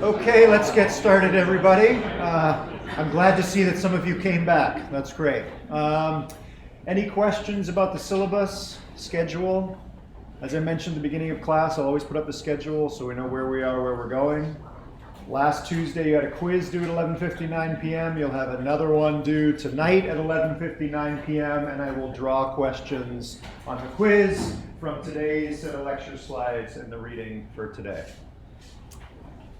Okay, let's get started, everybody. I'm glad to see that some of you came back. That's great. Any questions about the syllabus, schedule? As I mentioned at the beginning of class, I'll always put up the schedule so we know where we are, where we're going. Last Tuesday, you had a quiz due at 11:59 p.m. You'll have another one due tonight at 11:59 p.m. And I will draw questions on the quiz from today's set of lecture slides and the reading for today.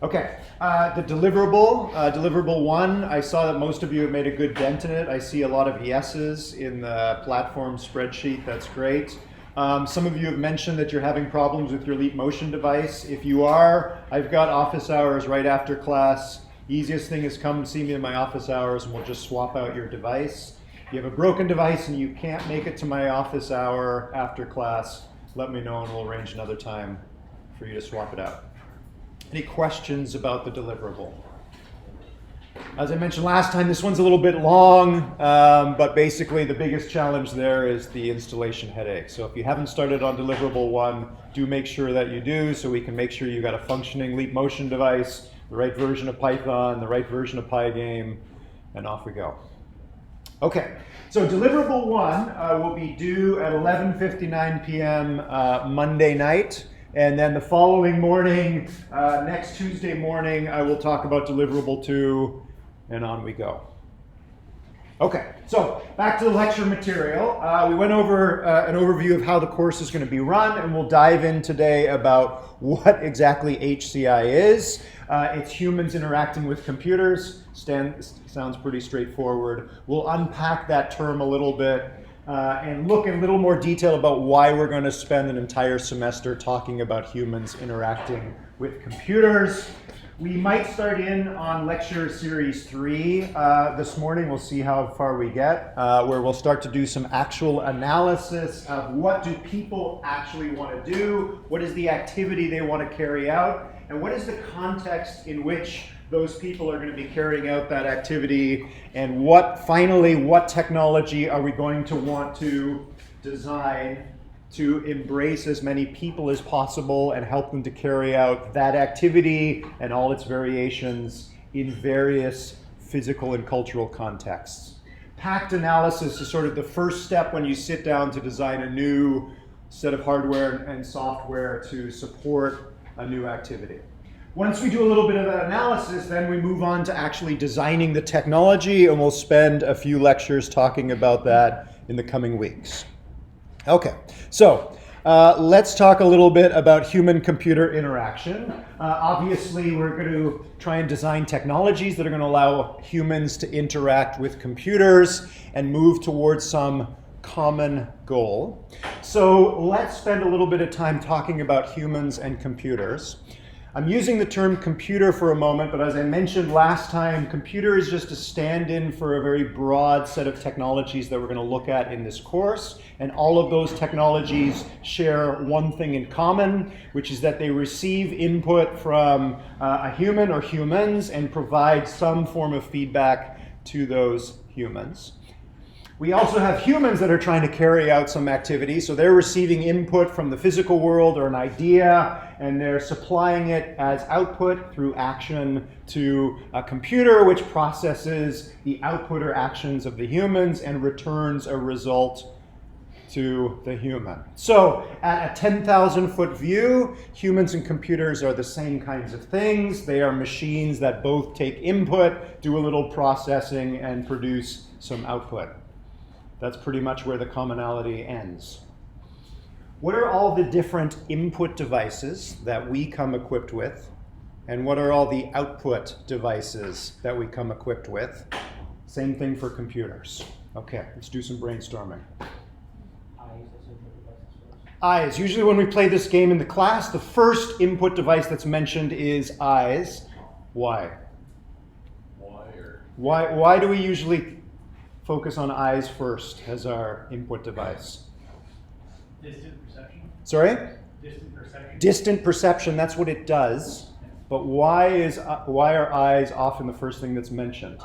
Okay, the deliverable, deliverable 1, I saw that most of you have made a good dent in it. I see a lot of yeses in the platform spreadsheet. That's great. Some of you have mentioned that you're having problems with your Leap Motion device. If you are, I've got office hours right after class. Easiest thing is come see me in my office hours and we'll just swap out your device. If you have a broken device and you can't make it to my office hour after class, let me know and we'll arrange another time for you to swap it out. Any questions about the deliverable? As I mentioned last time, this one's a little bit long, but basically the biggest challenge there is the installation headache. So if you haven't started on deliverable 1, do make sure that you do so we can make sure you got a functioning Leap Motion device, the right version of Python, the right version of Pygame, and off we go. Okay, so deliverable 1 will be due at 11:59 p.m. Monday night. And then the following morning, next Tuesday morning, I will talk about deliverable 2, and on we go. Okay, so back to the lecture material. We went over an overview of how the course is going to be run, and we'll dive in today about what exactly HCI is. It's humans interacting with computers. Sounds pretty straightforward. We'll unpack that term a little bit. And look in a little more detail about why we're going to spend an entire semester talking about humans interacting with computers. We might start in on lecture series 3 this morning. We'll see how far we get, where we'll start to do some actual analysis of what do people actually want to do, what is the activity they want to carry out, and what is the context in which those people are going to be carrying out that activity, and what technology are we going to want to design to embrace as many people as possible and help them to carry out that activity and all its variations in various physical and cultural contexts. Packed analysis is sort of the first step when you sit down to design a new set of hardware and software to support a new activity. Once we do a little bit of that analysis, then we move on to actually designing the technology, and we'll spend a few lectures talking about that in the coming weeks. Okay, so let's talk a little bit about human-computer interaction. Obviously, we're going to try and design technologies that are going to allow humans to interact with computers and move towards some common goal. So let's spend a little bit of time talking about humans and computers. I'm using the term computer for a moment, but as I mentioned last time, computer is just a stand-in for a very broad set of technologies that we're going to look at in this course. And all of those technologies share one thing in common, which is that they receive input from a human or humans and provide some form of feedback to those humans. We also have humans that are trying to carry out some activity, so they're receiving input from the physical world or an idea, and they're supplying it as output through action to a computer, which processes the output or actions of the humans and returns a result to the human. So at a 10,000-foot view, humans and computers are the same kinds of things. They are machines that both take input, do a little processing, and produce some output. That's pretty much where the commonality ends. What are all the different input devices that we come equipped with? And what are all the output devices that we come equipped with? Same thing for computers. Okay, let's do some brainstorming. Eyes. Usually when we play this game in the class, the first input device that's mentioned is eyes. Why? Why do we usually focus on eyes first as our input device? Distant perception. Sorry? Distant perception. Distant perception, that's what it does. But why are eyes often the first thing that's mentioned?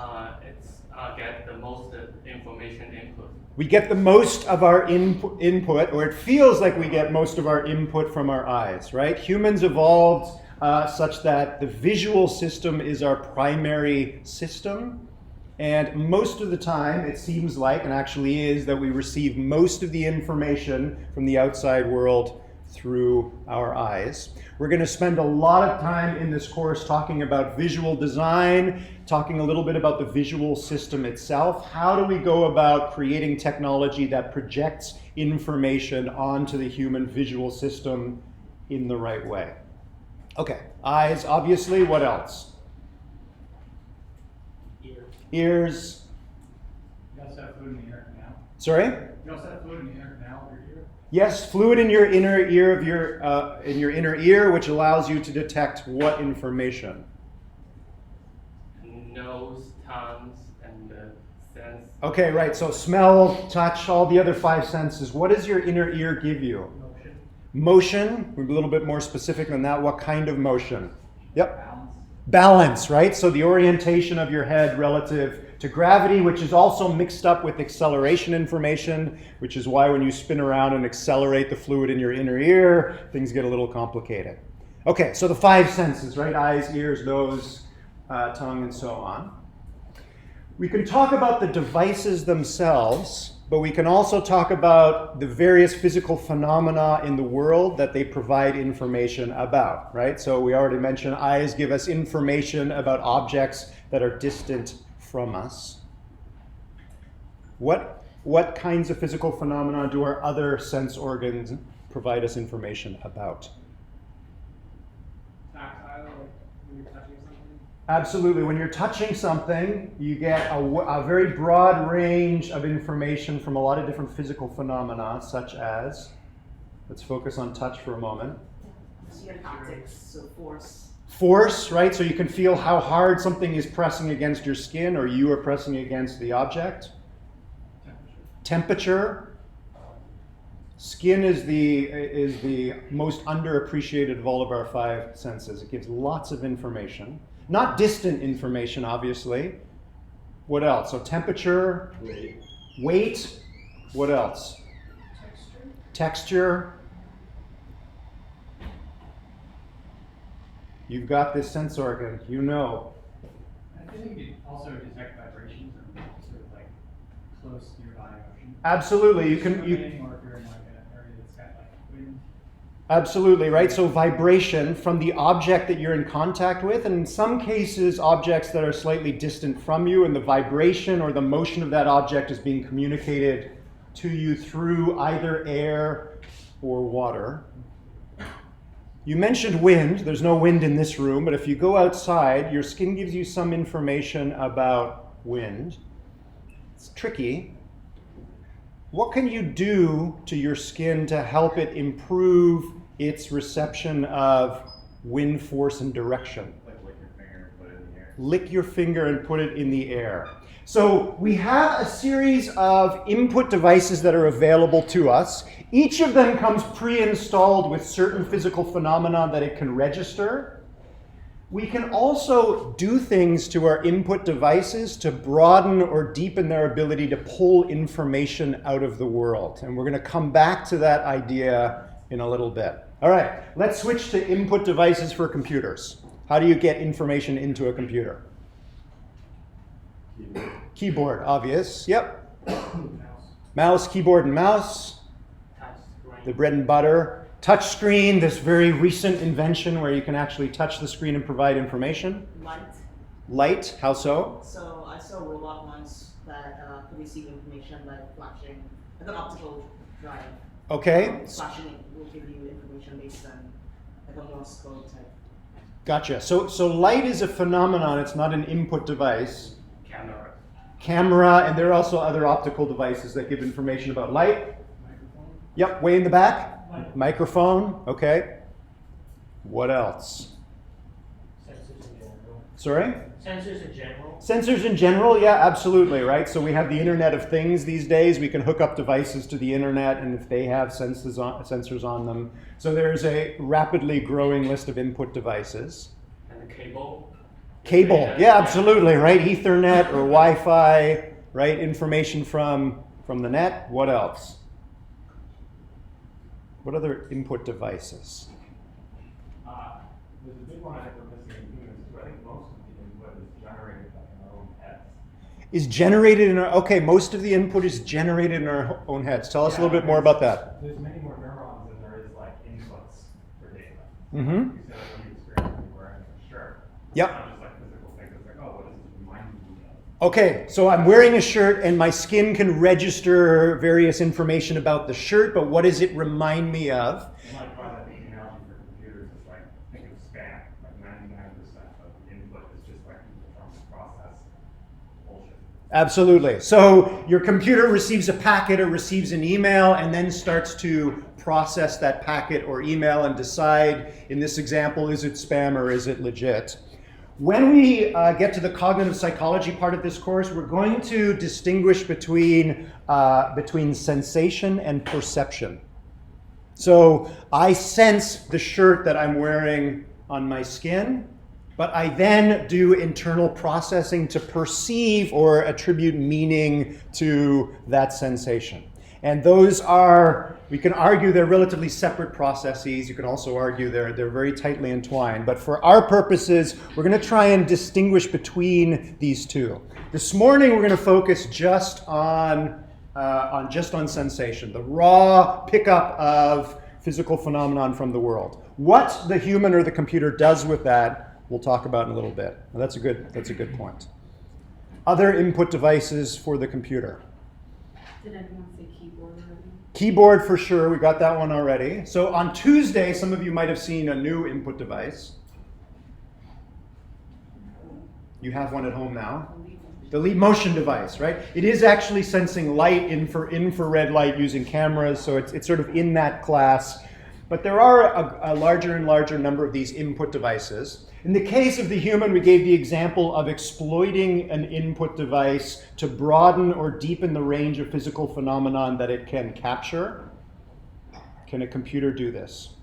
It's get the most information input. We get the most of our input, or it feels like we get most of our input from our eyes, right? Humans evolved such that the visual system is our primary system. And most of the time, it seems like, and actually is, that we receive most of the information from the outside world through our eyes. We're going to spend a lot of time in this course talking about visual design, talking a little bit about the visual system itself. How do we go about creating technology that projects information onto the human visual system in the right way? Okay, eyes, obviously. What else? Ears. You also have fluid in the inner canal. Sorry? You also have fluid in the inner canal of your ear. Yes, fluid in your inner ear of your inner ear, which allows you to detect what information? Nose, tongues, and the sense. Okay, right. So smell, touch, all the other 5 senses. What does your inner ear give you? Motion. Motion. We're a little bit more specific than that. What kind of motion? Yep. Balance. Balance, right? So the orientation of your head relative to gravity, which is also mixed up with acceleration information, which is why when you spin around and accelerate the fluid in your inner ear, things get a little complicated. Okay, so the 5 senses, right? Eyes, ears, nose, tongue, and so on. We can talk about the devices themselves, but we can also talk about the various physical phenomena in the world that they provide information about, right? So we already mentioned eyes give us information about objects that are distant from us. What kinds of physical phenomena do our other sense organs provide us information about? Tactile, like when you're touching something. Absolutely. When you're touching something, you get a very broad range of information from a lot of different physical phenomena, such as, let's focus on touch for a moment. Haptics, so force. Force, right? So you can feel how hard something is pressing against your skin or you are pressing against the object. Temperature. Skin is the most underappreciated of all of our 5 senses. It gives lots of information. Not distant information, obviously. What else? So temperature. Weight. What else? Texture. You've got this sense organ, you know. I think you can also detect vibrations and sort of like close nearby motion. Absolutely, you can. Or if you're in like an area that's got like wind. Absolutely, right? So vibration from the object that you're in contact with, and in some cases, objects that are slightly distant from you, and the vibration or the motion of that object is being communicated to you through either air or water. You mentioned wind. There's no wind in this room, but if you go outside, your skin gives you some information about wind. It's tricky. What can you do to your skin to help it improve its reception of wind force and direction? Like lick your finger and put it in the air. Lick your finger and put it in the air. So we have a series of input devices that are available to us. Each of them comes pre-installed with certain physical phenomena that it can register. We can also do things to our input devices to broaden or deepen their ability to pull information out of the world. And we're going to come back to that idea in a little bit. All right, let's switch to input devices for computers. How do you get information into a computer? Keyboard, obvious. Yep. Mouse, keyboard, and mouse. Touch screen. The bread and butter. Touch screen, this very recent invention where you can actually touch the screen and provide information. Light. Light, how so? So I saw a robot once that could receive information like flashing, like an optical drive. Okay, Flashing it will give you information based on like a Morse code type. gotcha. So light is a phenomenon, it's not an input device. Camera. Camera, and there are also other optical devices that give information about light. Microphone. Yep, way in the back. Light. Microphone, okay. What else? Sensors in general. Sorry? Sensors in general. Sensors in general, yeah, absolutely, right? So we have the Internet of Things these days. We can hook up devices to the Internet, and if they have sensors on them. So there's a rapidly growing list of input devices. And the cable. Cable, yeah, absolutely, right? Ethernet or Wi-Fi, right? Information from the net. What else? What other input devices? There's a one I think we're missing in humans too. I think most of the input is generated like in our own heads. Is generated in our, okay, most of the input is generated in our own heads. Tell us a little bit more about that. There's many more neurons than there is like inputs for data. Mm-hmm. You said like when you experience when you're wearing a shirt. Yep. It's not just like physical things. It's like, oh, what does this remind me of? Okay, so I'm wearing a shirt and my skin can register various information about the shirt, but what does it remind me of? You might find that the analogy for computers is like, think of spam. Like 99% of the input is just like people trying to process bullshit. Absolutely. So your computer receives a packet or receives an email and then starts to process that packet or email and decide, in this example, is it spam or is it legit? When we get to the cognitive psychology part of this course, we're going to distinguish between sensation and perception. So I sense the shirt that I'm wearing on my skin, but I then do internal processing to perceive or attribute meaning to that sensation. And those are, we can argue they're relatively separate processes. You can also argue they're very tightly entwined. But for our purposes, we're going to try and distinguish between these two. This morning, we're going to focus just on sensation, the raw pickup of physical phenomenon from the world. What the human or the computer does with that, we'll talk about in a little bit. Now, that's a good point. Other input devices for the computer. Did anyone say keyboard already? Keyboard for sure, we got that one already. So on Tuesday, some of you might have seen a new input device. You have one at home now. The lead motion device, right? It is actually sensing light, infrared light using cameras, so it's sort of in that class. But there are a larger and larger number of these input devices. In the case of the human, we gave the example of exploiting an input device to broaden or deepen the range of physical phenomenon that it can capture. Can a computer do this?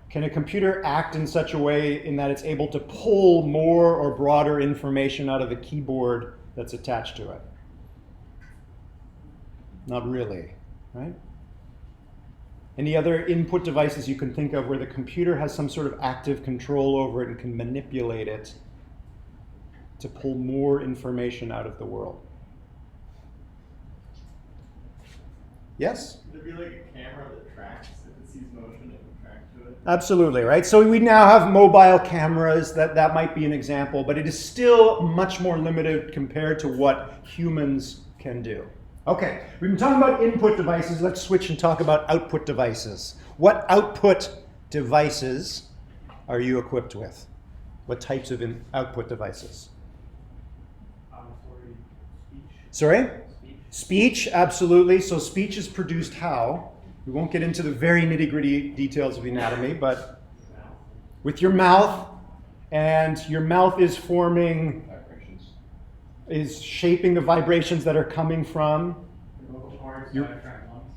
Can a computer act in such a way in that it's able to pull more or broader information out of the keyboard that's attached to it? Not really, right? Any other input devices you can think of where the computer has some sort of active control over it and can manipulate it to pull more information out of the world? Yes? Would there be like a camera that tracks if it sees motion, it would track to it? Absolutely, right? So we now have mobile cameras, that might be an example, but it is still much more limited compared to what humans can do. Okay, we've been talking about input devices. Let's switch and talk about output devices. What output devices are you equipped with? What types of output devices? Sorry? Speech, absolutely. So speech is produced how? We won't get into the very nitty-gritty details of the anatomy, but with your mouth, and your mouth is forming vibrations, is shaping the vibrations that are coming from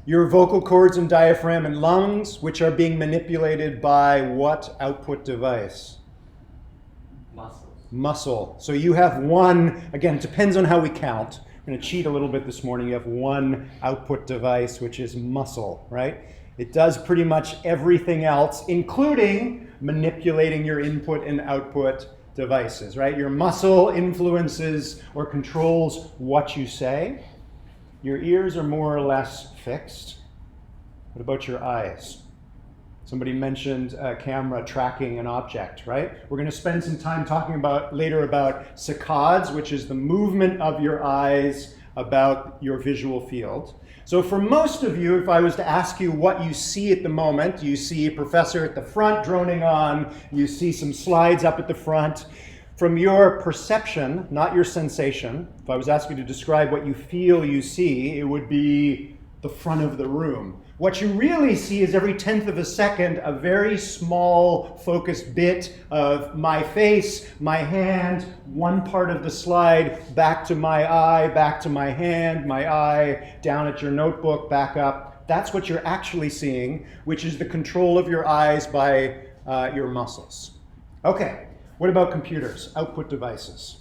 your vocal cords and diaphragm and lungs, which are being manipulated by what output device? Muscle. So you have one, again, it depends on how we count. I'm going to cheat a little bit this morning. You have one output device, which is muscle, right? It does pretty much everything else, including manipulating your input and output devices, right? Your muscle influences or controls what you say. Your ears are more or less fixed. What about your eyes? Somebody mentioned a camera tracking an object, right? We're going to spend some time talking later about saccades, which is the movement of your eyes about your visual field. So for most of you, if I was to ask you what you see at the moment, you see a professor at the front droning on, you see some slides up at the front. From your perception, not your sensation, if I was asking you to describe what you feel you see, it would be the front of the room. What you really see is every 1/10 of a second, a very small focused bit of my face, my hand, one part of the slide, back to my eye, back to my hand, my eye, down at your notebook, back up. That's what you're actually seeing, which is the control of your eyes by your muscles. Okay, what about computers, output devices?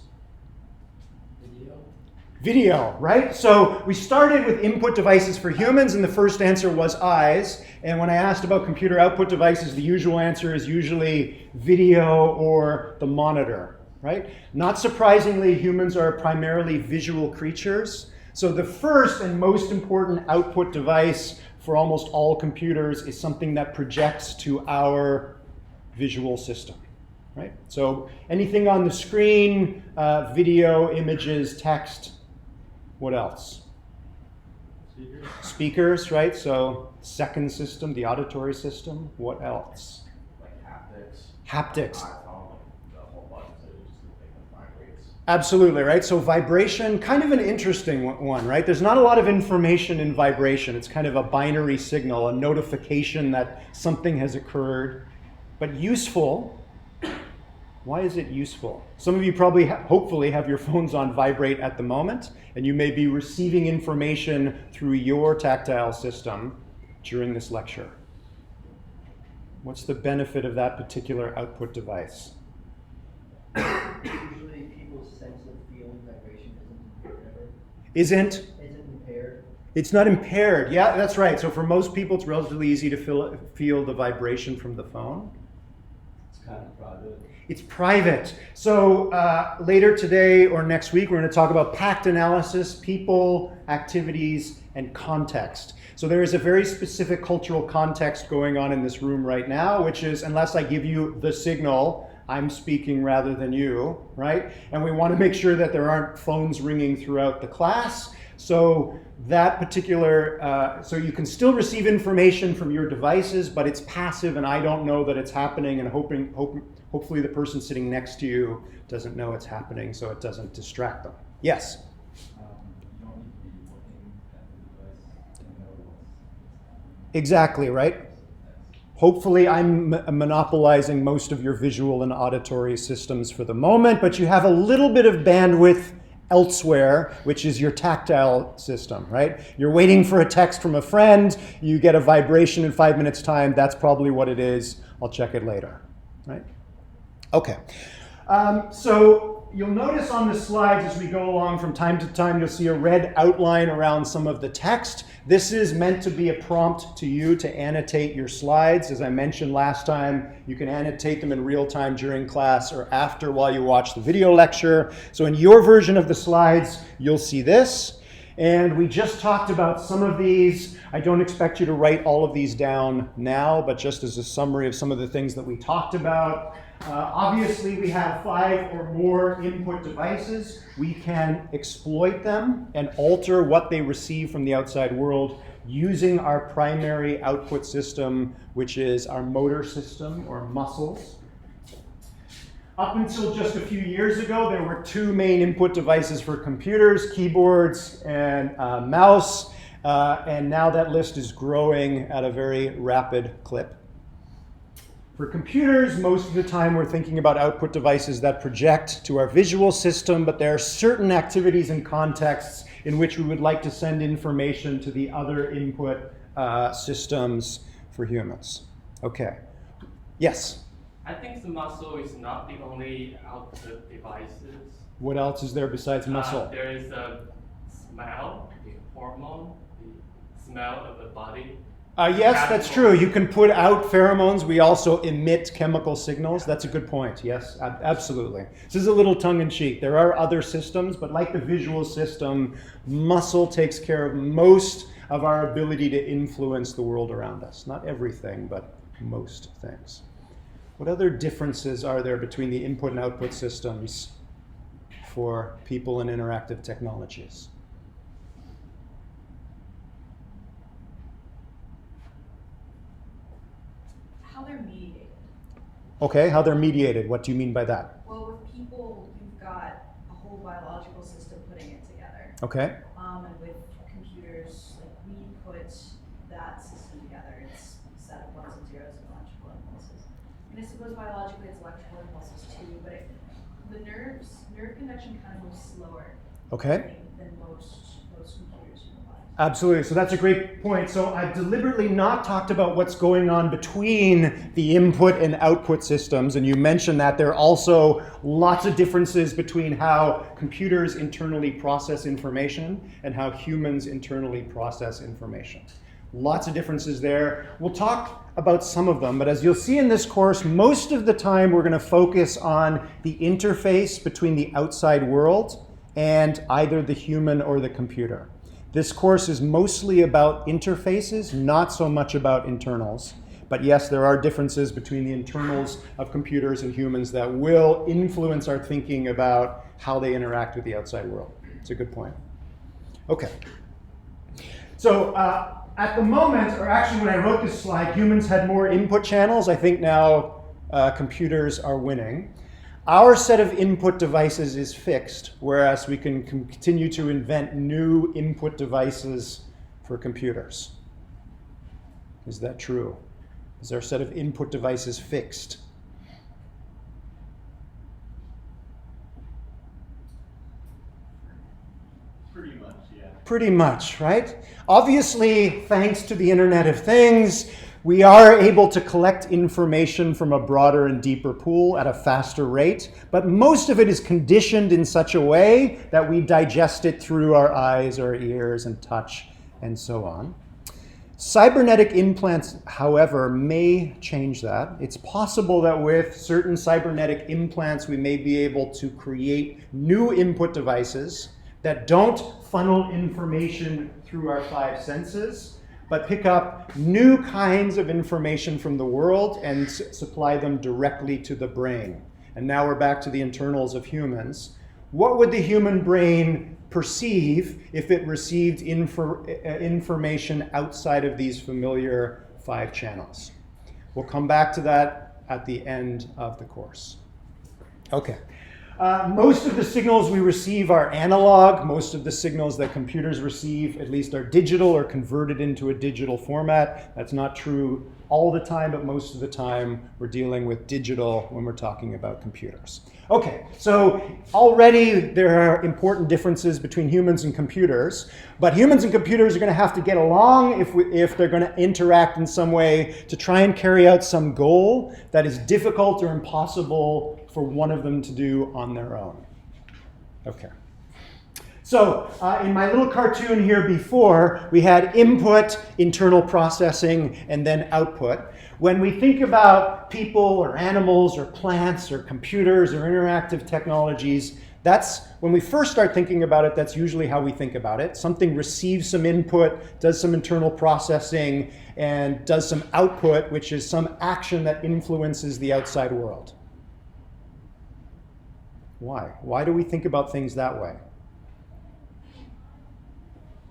Video, right? So we started with input devices for humans, and the first answer was eyes. And when I asked about computer output devices, the usual answer is usually video or the monitor, right? Not surprisingly, humans are primarily visual creatures. So the first and most important output device for almost all computers is something that projects to our visual system, right? So anything on the screen, video, images, text. What else? Speakers, right? So second system, the auditory system. What else? Like haptics. Haptics. iPhone, the whole bunch of it, just the thing that vibrates. Absolutely, right? So vibration, kind of an interesting one, right? There's not a lot of information in vibration. It's kind of a binary signal, a notification that something has occurred, but useful. Why is it useful? Some of you probably, hopefully, have your phones on vibrate at the moment, and you may be receiving information through your tactile system during this lecture. What's the benefit of that particular output device? Usually people's sense of feeling vibration Isn't? isn't impaired. It's not impaired. Yeah, that's right. So for most people, it's relatively easy to feel the vibration from the phone. It's kind of private. It's private. So later today or next week, we're going to talk about pact analysis, people, activities, and context. So there is a very specific cultural context going on in this room right now, which is, unless I give you the signal, I'm speaking rather than you, right? And we want to make sure that there aren't phones ringing throughout the class. So that particular, so you can still receive information from your devices, but it's passive and I don't know that it's happening, and hopefully the person sitting next to you doesn't know it's happening so it doesn't distract them. Yes? You don't need to be looking at the device to know what's Exactly, right? Hopefully I'm monopolizing most of your visual and auditory systems for the moment, but you have a little bit of bandwidth elsewhere, which is your tactile system, right? You're waiting for a text from a friend, you get a vibration in 5 minutes time, that's probably what it is. I'll check it later, right? Okay. So you'll notice on the slides as we go along from time to time, you'll see a red outline around some of the text. This is meant to be a prompt to you to annotate your slides. As I mentioned last time, you can annotate them in real time during class or after while you watch the video lecture. So in your version of the slides, you'll see this. And we just talked about some of these. I don't expect you to write all of these down now, but just as a summary of some of the things that we talked about. Obviously, we have 5 or more input devices. We can exploit them and alter what they receive from the outside world using our primary output system, which is our motor system or muscles. Up until just a few years ago, there were 2 main input devices for computers, keyboards and mouse, and now that list is growing at a very rapid clip. For computers, most of the time we're thinking about output devices that project to our visual system, but there are certain activities and contexts in which we would like to send information to the other input systems for humans. Okay. Yes? I think the muscle is not the only output devices. What else is there besides muscle? There is a smell, the hormone, the smell of the body. Yes, that's true. You can put out pheromones. We also emit chemical signals. That's a good point. Yes, absolutely. This is a little tongue-in-cheek. There are other systems, but like the visual system, muscle takes care of most of our ability to influence the world around us. Not everything, but most things. What other differences are there between the input and output systems for people in interactive technologies? How they're mediated. Okay, how they're mediated. What do you mean by that? Well, with people, you've got a whole biological system putting it together. Okay. And with computers, like we put that system together. It's a set of ones and zeros and electrical impulses. And I suppose biologically it's electrical impulses too, but the nerve conduction kind of moves slower. Okay. Than most computers utilize. Absolutely. So that's a great point. So I've deliberately not talked about what's going on between the input and output systems. And you mentioned that there are also lots of differences between how computers internally process information and how humans internally process information. Lots of differences there. We'll talk about some of them, but as you'll see in this course, most of the time we're going to focus on the interface between the outside world and either the human or the computer. This course is mostly about interfaces, not so much about internals. But yes, there are differences between the internals of computers and humans that will influence our thinking about how they interact with the outside world. It's a good point. Okay. So at the moment, or actually when I wrote this slide, humans had more input channels. I think now computers are winning. Our set of input devices is fixed, whereas we can continue to invent new input devices for computers. Is that true? Is our set of input devices fixed? Pretty much, yeah. Pretty much, right? Obviously, thanks to the Internet of Things, we are able to collect information from a broader and deeper pool at a faster rate, but most of it is conditioned in such a way that we digest it through our eyes, our ears, and touch, and so on. Cybernetic implants, however, may change that. It's possible that with certain cybernetic implants, we may be able to create new input devices that don't funnel information through our five senses, but pick up new kinds of information from the world and supply them directly to the brain. And now we're back to the internals of humans. What would the human brain perceive if it received information outside of these familiar five channels? We'll come back to that at the end of the course. Okay. Most of the signals we receive are analog. Most of the signals that computers receive, at least, are digital or converted into a digital format. That's not true all the time, but most of the time we're dealing with digital when we're talking about computers. Okay, so already there are important differences between humans and computers, but humans and computers are going to have to get along if they're going to interact in some way to try and carry out some goal that is difficult or impossible for one of them to do on their own. Okay. So in my little cartoon here before, we had input, internal processing, and then output. When we think about people or animals or plants or computers or interactive technologies, that's when we first start thinking about it, that's usually how we think about it. Something receives some input, does some internal processing, and does some output, which is some action that influences the outside world. Why? Why do we think about things that way?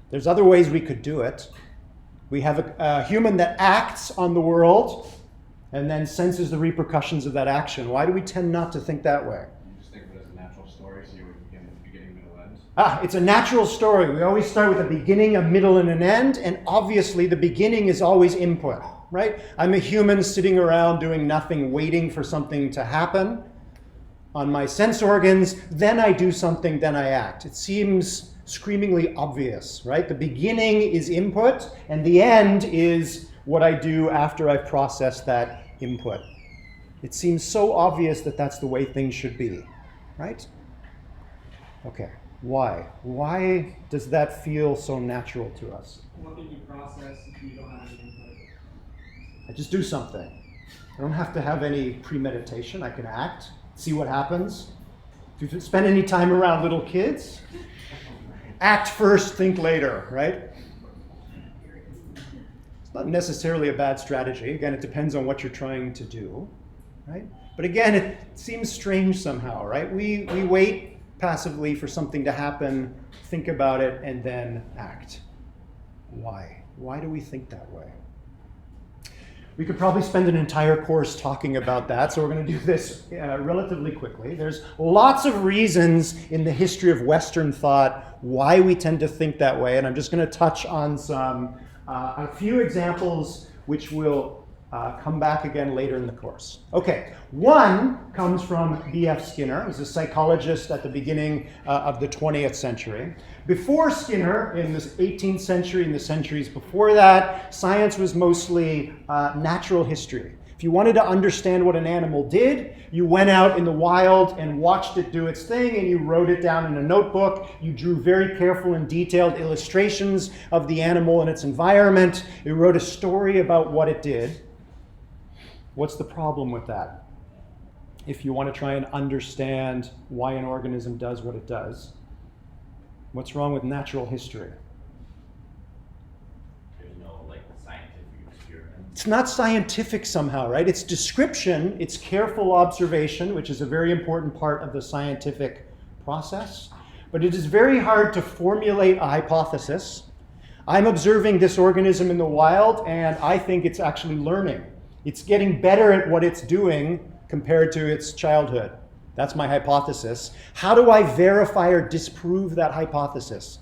There's other ways we could do it. We have a human that acts on the world and then senses the repercussions of that action. Why do we tend not to think that way? You just think of it as a natural story, so you would begin with the beginning, middle, end. It's a natural story. We always start with a beginning, a middle, and an end, and obviously the beginning is always input, right? I'm a human sitting around doing nothing, waiting for something to happen on my sense organs, then I do something, then I act. It seems screamingly obvious, right? The beginning is input, and the end is what I do after I've processed that input. It seems so obvious that that's the way things should be, right? Okay, why? Why does that feel so natural to us? What can you process if you don't have any input? I just do something. I don't have to have any premeditation. I can act, see what happens. If you spend any time around little kids, act first, think later, right? It's not necessarily a bad strategy. Again, it depends on what you're trying to do, right? But again, it seems strange somehow, right? We wait passively for something to happen, think about it, and then act. Why? Why do we think that way? We could probably spend an entire course talking about that, so we're going to do this relatively quickly. There's lots of reasons in the history of Western thought why we tend to think that way, and I'm just going to touch on a few examples which will come back again later in the course. Okay, one comes from B.F. Skinner, who's a psychologist at the beginning of the 20th century. Before Skinner, in the 18th century and the centuries before that, science was mostly natural history. If you wanted to understand what an animal did, you went out in the wild and watched it do its thing, and you wrote it down in a notebook. You drew very careful and detailed illustrations of the animal and its environment. You wrote a story about what it did. What's the problem with that? If you want to try and understand why an organism does what it does, what's wrong with natural history? There's no like scientific experiment. It's not scientific somehow, right? It's description, it's careful observation, which is a very important part of the scientific process. But it is very hard to formulate a hypothesis. I'm observing this organism in the wild, and I think it's actually learning. It's getting better at what it's doing compared to its childhood. That's my hypothesis. How do I verify or disprove that hypothesis?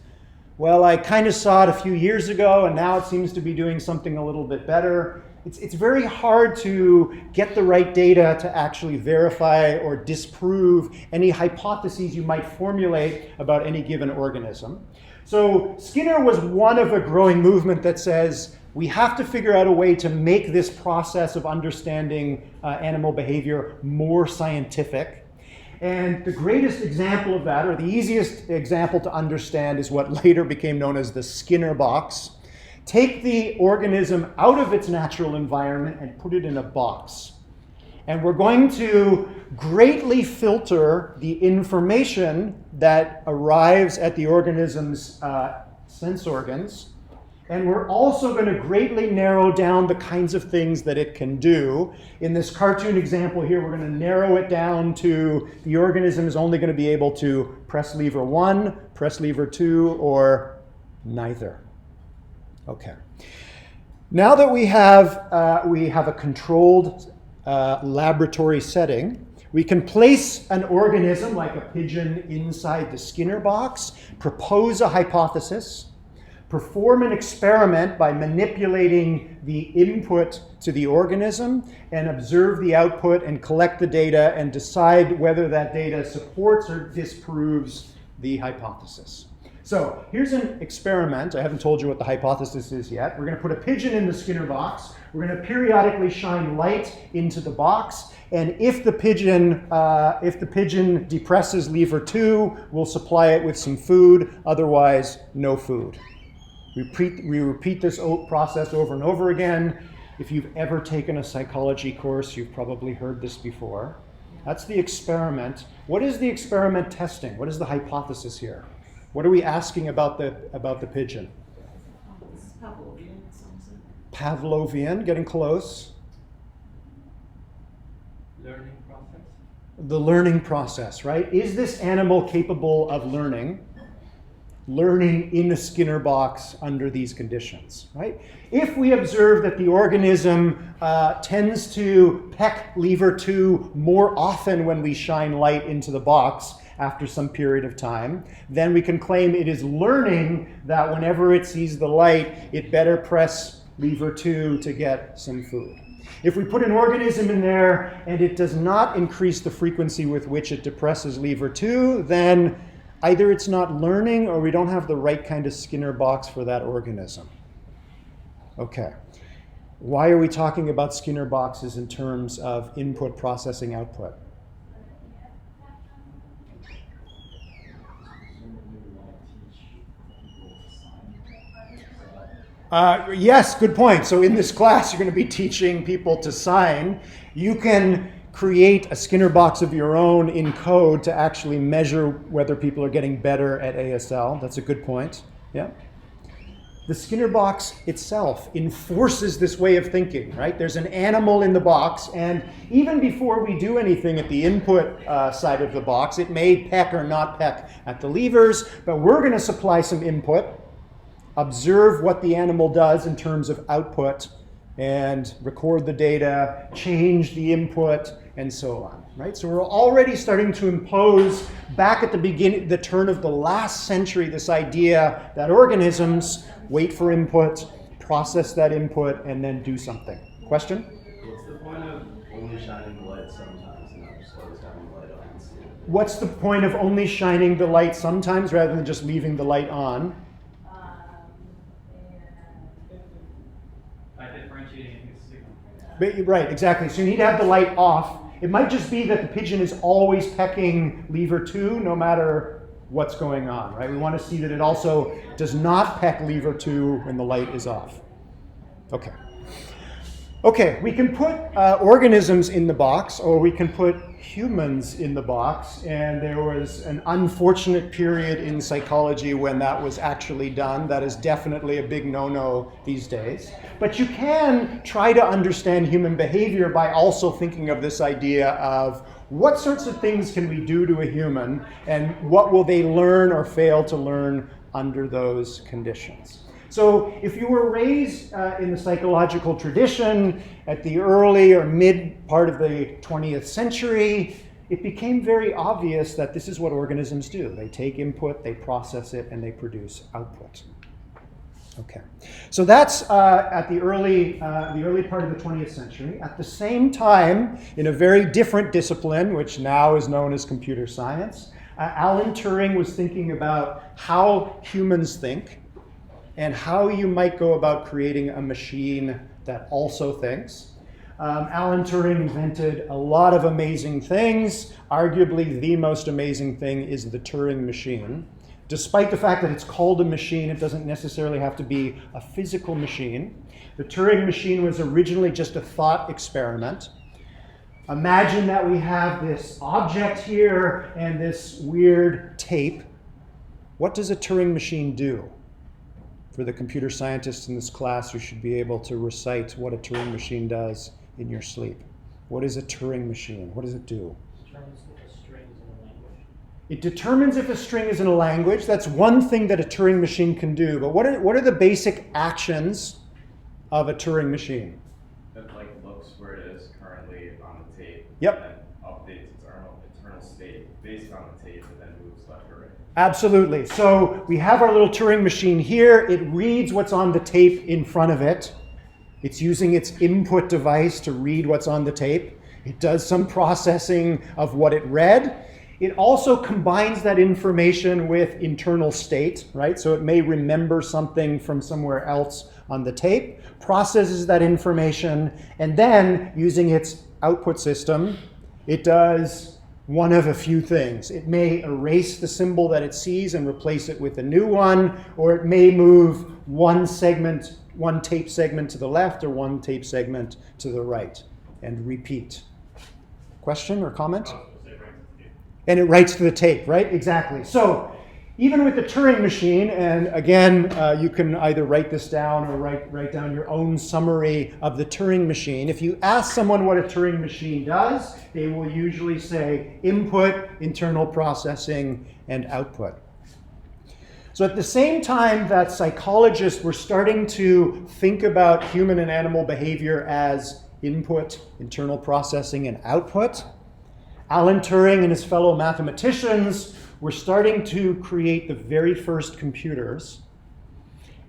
Well, I kind of saw it a few years ago, and now it seems to be doing something a little bit better. It's very hard to get the right data to actually verify or disprove any hypotheses you might formulate about any given organism. So Skinner was one of a growing movement that says, we have to figure out a way to make this process of understanding animal behavior more scientific. And the greatest example of that, or the easiest example to understand, is what later became known as the Skinner box. Take the organism out of its natural environment and put it in a box. And we're going to greatly filter the information that arrives at the organism's sense organs. And we're also going to greatly narrow down the kinds of things that it can do. In this cartoon example here, we're going to narrow it down to the organism is only going to be able to press lever 1, press lever 2, or neither. Okay. Now that we have a controlled laboratory setting, we can place an organism like a pigeon inside the Skinner box, propose a hypothesis, perform an experiment by manipulating the input to the organism, and observe the output and collect the data and decide whether that data supports or disproves the hypothesis. So here's an experiment. I haven't told you what the hypothesis is yet. We're going to put a pigeon in the Skinner box. We're going to periodically shine light into the box, and if the pigeon depresses lever 2, we'll supply it with some food. Otherwise, no food. We repeat this process over and over again. If you've ever taken a psychology course, you've probably heard this before. That's the experiment. What is the experiment testing? What is the hypothesis here? What are we asking about the pigeon? This is Pavlovian, it sounds like. Pavlovian, getting close. Learning process. The learning process, right? Is this animal capable of learning in a Skinner box under these conditions, right? If we observe that the organism tends to peck lever 2 more often when we shine light into the box after some period of time, then we can claim it is learning that whenever it sees the light, it better press lever 2 to get some food. If we put an organism in there and it does not increase the frequency with which it depresses lever 2, then either it's not learning or we don't have the right kind of Skinner box for that organism. Okay. Why are we talking about Skinner boxes in terms of input, processing, output? Yes, good point. So in this class, you're going to be teaching people to sign. You can create a Skinner box of your own in code to actually measure whether people are getting better at ASL. That's a good point. Yeah. The Skinner box itself enforces this way of thinking, right? There's an animal in the box, and even before we do anything at the input side of the box, it may peck or not peck at the levers, but we're going to supply some input, observe what the animal does in terms of output, and record the data, change the input, and so on, right? So we're already starting to impose, back at the beginning, the turn of the last century, this idea that organisms wait for input, process that input, and then do something. Question? only shining the light sometimes and not just always having the light on. What's the point of only shining the light sometimes rather than just leaving the light on? By differentiating the signal. Right, exactly. So you need to have the light off. It might just be that the pigeon is always pecking lever 2 no matter what's going on, right? We want to see that it also does not peck lever 2 when the light is off. Okay. Okay, we can put organisms in the box, or we can put humans in the box, and there was an unfortunate period in psychology when that was actually done. That is definitely a big no-no these days. But you can try to understand human behavior by also thinking of this idea of what sorts of things can we do to a human, and what will they learn or fail to learn under those conditions. So if you were raised in the psychological tradition at the early or mid part of the 20th century, it became very obvious that this is what organisms do. They take input, they process it, and they produce output. Okay, so that's at the early part of the 20th century. At the same time, in a very different discipline, which now is known as computer science, Alan Turing was thinking about how humans think, and how you might go about creating a machine that also thinks. Alan Turing invented a lot of amazing things. Arguably, the most amazing thing is the Turing machine. Despite the fact that it's called a machine, it doesn't necessarily have to be a physical machine. The Turing machine was originally just a thought experiment. Imagine that we have this object here and this weird tape. What does a Turing machine do? For the computer scientists in this class, you should be able to recite what a Turing machine does in your sleep. What is a Turing machine? What does it do? Determines if a string is in a language. It determines if a string is in a language. That's one thing that a Turing machine can do. But what are the basic actions of a Turing machine? It looks where it is currently on the tape. Yep. And updates its internal state based on the tape and then moves left or right. Absolutely. So we have our little Turing machine here. It reads what's on the tape in front of it. It's using its input device to read what's on the tape. It does some processing of what it read. It also combines that information with internal state, right? So it may remember something from somewhere else on the tape, processes that information, and then using its output system, it does one of a few things. It may erase the symbol that it sees and replace it with a new one, or it may move one tape segment to the left or one tape segment to the right, and repeat. Question or comment? And it writes to the tape, right? Exactly. So even with the Turing machine, and again, you can either write this down or write down your own summary of the Turing machine. If you ask someone what a Turing machine does, they will usually say input, internal processing, and output. So at the same time that psychologists were starting to think about human and animal behavior as input, internal processing, and output, Alan Turing and his fellow mathematicians were starting to create the very first computers.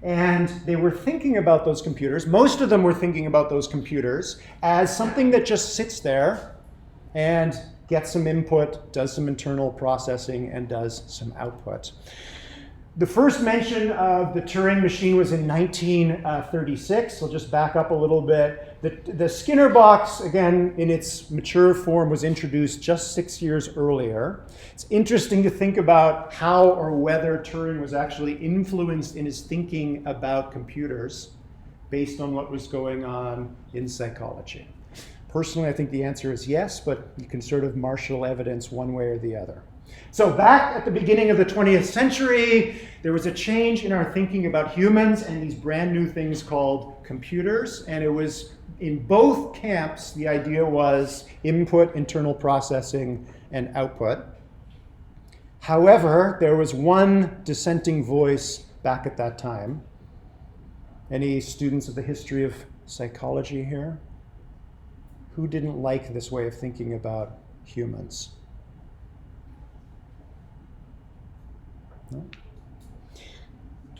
And they were thinking about those computers, most of them were thinking about those computers as something that just sits there and gets some input, does some internal processing, and does some output. The first mention of the Turing machine was in 1936. I'll just back up a little bit. The Skinner box, again, in its mature form, was introduced just 6 years earlier. It's interesting to think about how or whether Turing was actually influenced in his thinking about computers based on what was going on in psychology. Personally, I think the answer is yes, but you can sort of marshal evidence one way or the other. So back at the beginning of the 20th century, there was a change in our thinking about humans and these brand new things called computers. And it was in both camps, the idea was input, internal processing, and output. However, there was one dissenting voice back at that time. Any students of the history of psychology here? Who didn't like this way of thinking about humans? No?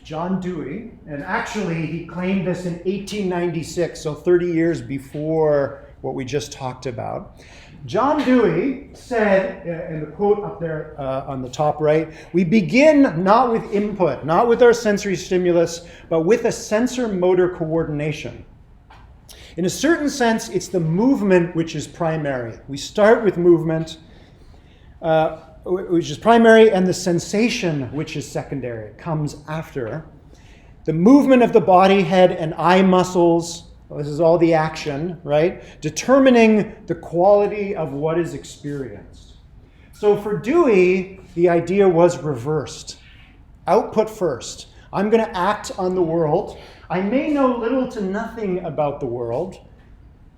John Dewey, and actually he claimed this in 1896, so 30 years before what we just talked about. John Dewey said, in the quote up there on the top right, we begin not with input, not with our sensory stimulus, but with a sensor-motor coordination. In a certain sense, it's the movement which is primary. We start with movement, which is primary, and the sensation, which is secondary. It comes after. The movement of the body, head, and eye muscles, this is all the action, right? Determining the quality of what is experienced. So for Dewey, the idea was reversed. Output first. I'm going to act on the world. I may know little to nothing about the world.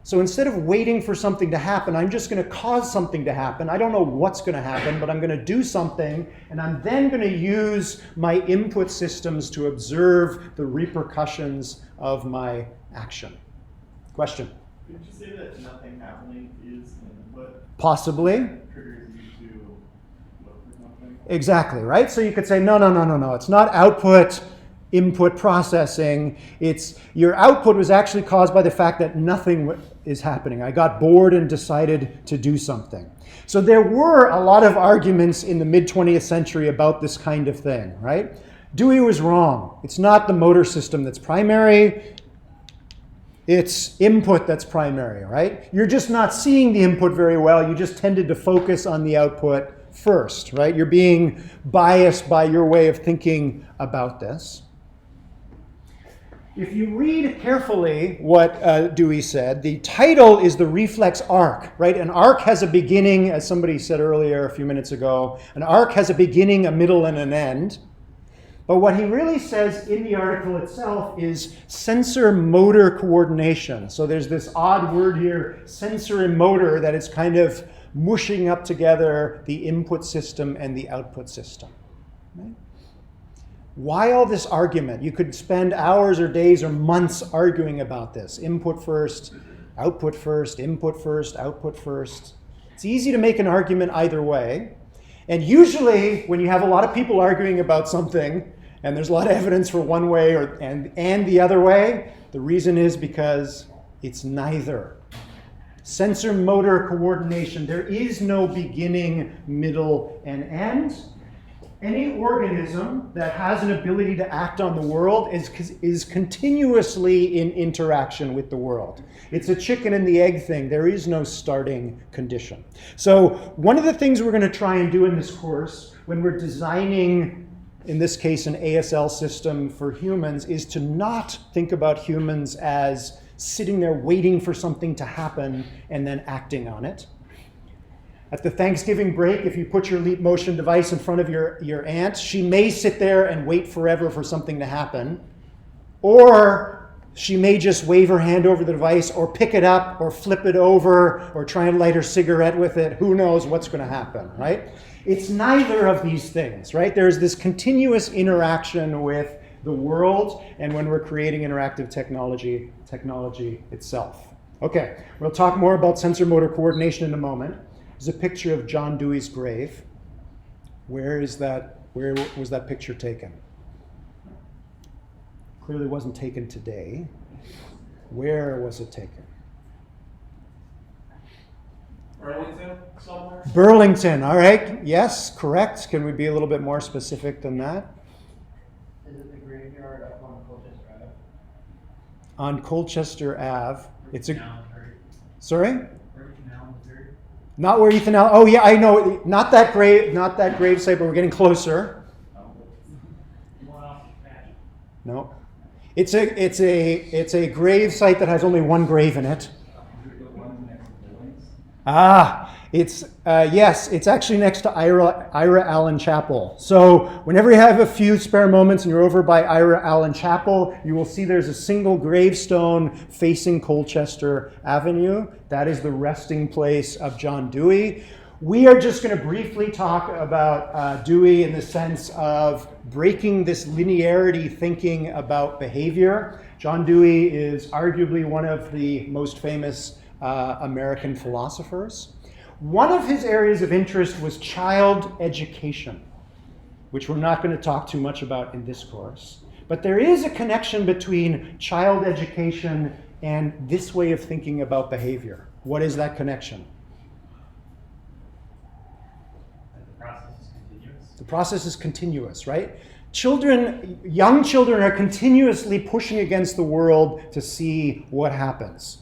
So instead of waiting for something to happen, I'm just going to cause something to happen. I don't know what's going to happen, but I'm going to do something, and I'm then going to use my input systems to observe the repercussions of my action. Question? Could you say that nothing happening is an input? Possibly. Triggers you to look for something? Exactly, right? So you could say, no. It's not output, input processing. It's your output was actually caused by the fact that nothing is happening. I got bored and decided to do something. So there were a lot of arguments in the mid-20th century about this kind of thing, right? Dewey was wrong. It's not the motor system that's primary. It's input that's primary, right? You're just not seeing the input very well. You just tended to focus on the output first, right? You're being biased by your way of thinking about this. If you read carefully what Dewey said, the title is the reflex arc, right? An arc has a beginning, as somebody said earlier a few minutes ago. An arc has a beginning, a middle, and an end. But what he really says in the article itself is sensor-motor coordination. So there's this odd word here, sensorimotor, that is kind of mushing up together the input system and the output system. Right? Why all this argument? You could spend hours or days or months arguing about this. Input first, output first, input first, output first. It's easy to make an argument either way. And usually, when you have a lot of people arguing about something, and there's a lot of evidence for one way and the other way, the reason is because it's neither. Sensor-motor coordination. There is no beginning, middle, and end. Any organism that has an ability to act on the world is continuously in interaction with the world. It's a chicken and the egg thing. There is no starting condition. So one of the things we're going to try and do in this course when we're designing, in this case, an ASL system for humans, is to not think about humans as sitting there waiting for something to happen and then acting on it. At the Thanksgiving break, if you put your Leap Motion device in front of your aunt, she may sit there and wait forever for something to happen. Or she may just wave her hand over the device or pick it up or flip it over or try and light her cigarette with it. Who knows what's going to happen, right? It's neither of these things, right? There's this continuous interaction with the world, and when we're creating interactive technology itself. Okay, we'll talk more about sensor-motor coordination in a moment. There's a picture of John Dewey's grave. Where was that picture taken? Clearly wasn't taken today. Where was it taken? Burlington somewhere? Burlington, all right. Yes, correct. Can we be a little bit more specific than that? Is it the graveyard up on Colchester Ave? On Colchester Ave. It's a. Allen, Missouri. Sorry? Where Allen, Missouri? Not where Ethan Allen. Oh yeah, I know. Not that grave site, but we're getting closer. One off the patch. No. It's a grave site that has only one grave in it. Is it the one next to buildings? It's actually next to Ira Allen Chapel. So whenever you have a few spare moments and you're over by Ira Allen Chapel, you will see there's a single gravestone facing Colchester Avenue. That is the resting place of John Dewey. We are just going to briefly talk about Dewey in the sense of breaking this linearity thinking about behavior. John Dewey is arguably one of the most famous American philosophers. One of his areas of interest was child education, which we're not going to talk too much about in this course. But there is a connection between child education and this way of thinking about behavior. What is that connection? That the process is continuous. The process is continuous, right? Young children are continuously pushing against the world to see what happens.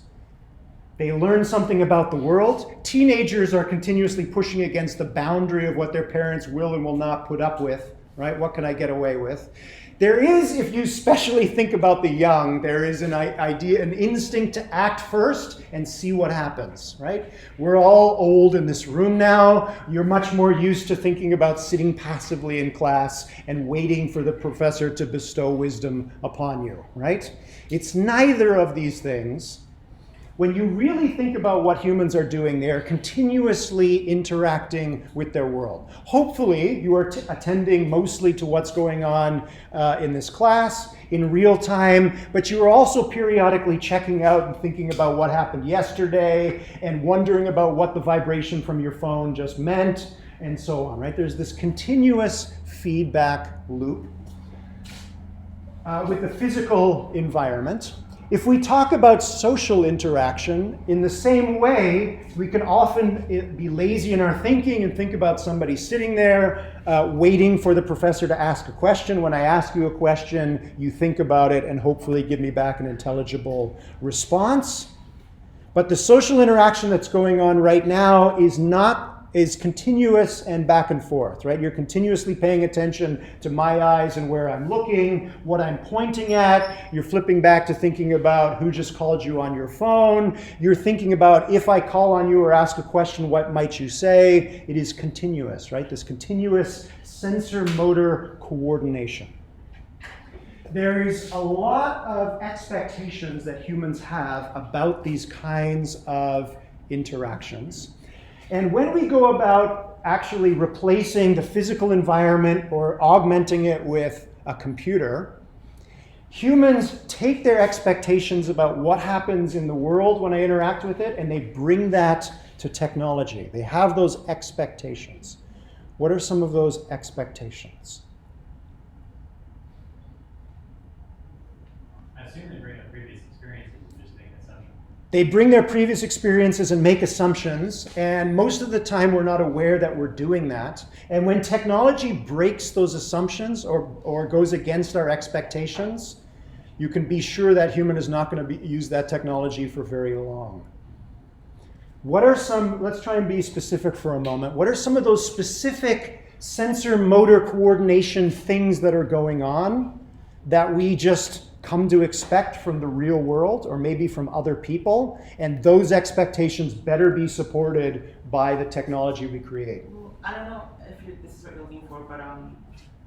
They learn something about the world. Teenagers are continuously pushing against the boundary of what their parents will and will not put up with, right? What can I get away with? There is, if you especially think about the young, there is an idea, an instinct to act first and see what happens, right? We're all old in this room now. You're much more used to thinking about sitting passively in class and waiting for the professor to bestow wisdom upon you, right? It's neither of these things. When you really think about what humans are doing, they are continuously interacting with their world. Hopefully, you are attending mostly to what's going on in this class in real time, but you are also periodically checking out and thinking about what happened yesterday and wondering about what the vibration from your phone just meant, and so on, right? There's this continuous feedback loop. With the physical environment, if we talk about social interaction, in the same way, we can often be lazy in our thinking and think about somebody sitting there waiting for the professor to ask a question. When I ask you a question, you think about it and hopefully give me back an intelligible response. But the social interaction that's going on right now is continuous and back and forth, right? You're continuously paying attention to my eyes and where I'm looking, what I'm pointing at. You're flipping back to thinking about who just called you on your phone. You're thinking about if I call on you or ask a question, what might you say? It is continuous, right? This continuous sensor-motor coordination. There is a lot of expectations that humans have about these kinds of interactions. And when we go about actually replacing the physical environment or augmenting it with a computer, humans take their expectations about what happens in the world when I interact with it, and they bring that to technology. They have those expectations. What are some of those expectations? I assume they bring up previous experiences and just make an assumption. They bring their previous experiences and make assumptions, and most of the time we're not aware that we're doing that. And when technology breaks those assumptions or goes against our expectations, you can be sure that human is not going to use that technology for very long. What are some, let's try and be specific for a moment. What are some of those specific sensor-motor coordination things that are going on that we just come to expect from the real world or maybe from other people, and those expectations better be supported by the technology we create? Well, I don't know if this is what you're looking for, but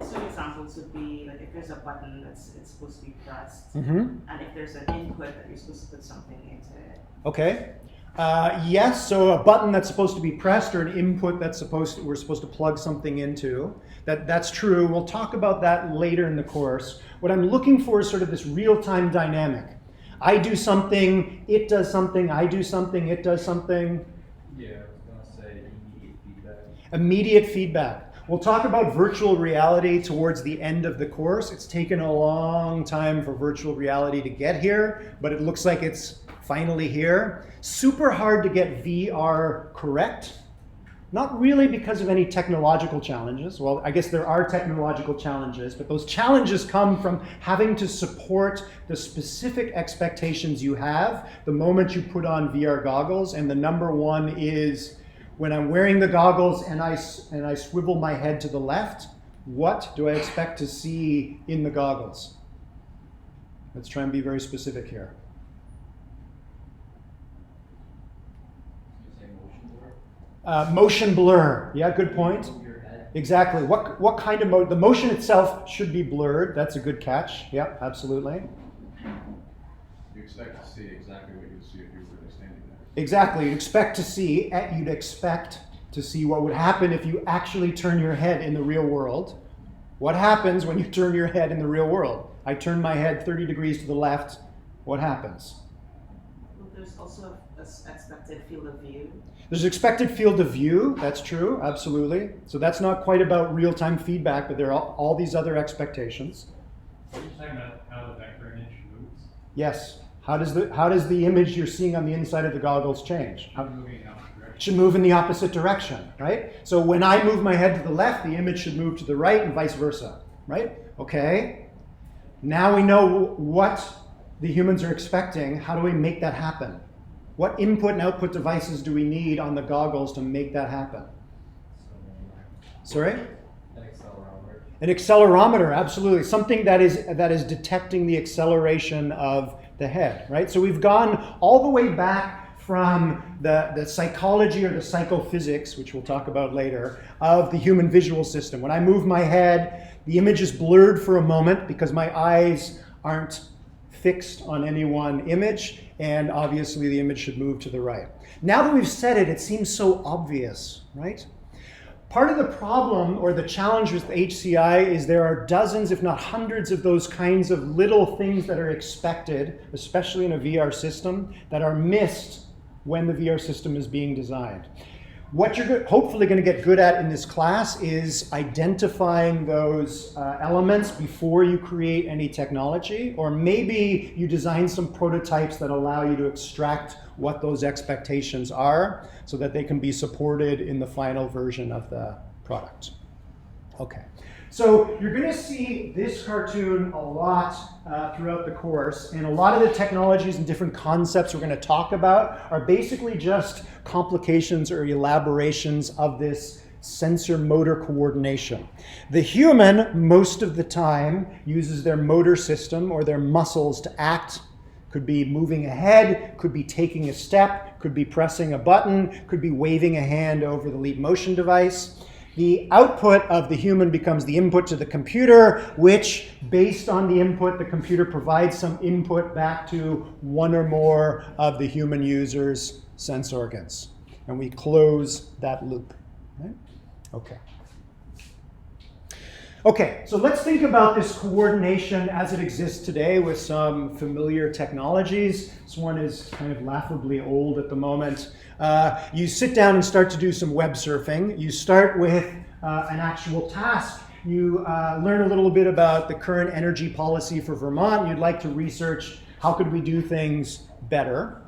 some examples would be like if there's a button that's supposed to be pressed, and if there's an input that you're supposed to put something into it. Okay. Yes, so a button that's supposed to be pressed or an input that's we're supposed to plug something into. That's true. We'll talk about that later in the course. What I'm looking for is sort of this real-time dynamic. I do something, it does something, I do something, it does something. Yeah, I was going to say immediate feedback. Immediate feedback. We'll talk about virtual reality towards the end of the course. It's taken a long time for virtual reality to get here, but it looks like it's finally here. Super hard to get VR correct. Not really because of any technological challenges. Well, I guess there are technological challenges, but those challenges come from having to support the specific expectations you have the moment you put on VR goggles. And the number one is when I'm wearing the goggles and I swivel my head to the left, what do I expect to see in the goggles? Let's try and be very specific here. Motion blur. Yeah, good point. Exactly. What kind of the motion itself should be blurred. That's a good catch. Yeah, absolutely. You expect to see exactly what you'd see if you were really standing there. Exactly. You'd expect to see what would happen if you actually turn your head in the real world. What happens when you turn your head in the real world? I turn my head 30 degrees to the left. What happens? Well, there's also an expected field of view. There's expected field of view. That's true, absolutely. So that's not quite about real-time feedback, but there are all these other expectations. Are you talking about how the vector image moves? Yes. How does the image you're seeing on the inside of the goggles change? Moving in the opposite direction. It should move in the opposite direction, right? So when I move my head to the left, the image should move to the right and vice versa, right? Okay. Now we know what the humans are expecting. How do we make that happen? What input and output devices do we need on the goggles to make that happen? Sorry? An accelerometer. An accelerometer, absolutely. Something that is detecting the acceleration of the head, right? So we've gone all the way back from the psychology or the psychophysics, which we'll talk about later, of the human visual system. When I move my head, the image is blurred for a moment because my eyes aren't fixed on any one image, and obviously the image should move to the right. Now that we've said it, it seems so obvious, right? Part of the problem or the challenge with HCI is there are dozens, if not hundreds, of those kinds of little things that are expected, especially in a VR system, that are missed when the VR system is being designed. What you're hopefully going to get good at in this class is identifying those elements before you create any technology, or maybe you design some prototypes that allow you to extract what those expectations are so that they can be supported in the final version of the product. Okay, so you're going to see this cartoon a lot throughout the course, and a lot of the technologies and different concepts we're going to talk about are basically just complications or elaborations of this sensor motor coordination. The human, most of the time, uses their motor system or their muscles to act. Could be moving ahead, could be taking a step, could be pressing a button, could be waving a hand over the leap motion device. The output of the human becomes the input to the computer, which, based on the input, the computer provides some input back to one or more of the human user's sense organs. And we close that loop. Right? Okay. Okay, so let's think about this coordination as it exists today with some familiar technologies. This one is kind of laughably old at the moment. You sit down and start to do some web surfing. You start with an actual task. You learn a little bit about the current energy policy for Vermont. You'd like to research how could we do things better.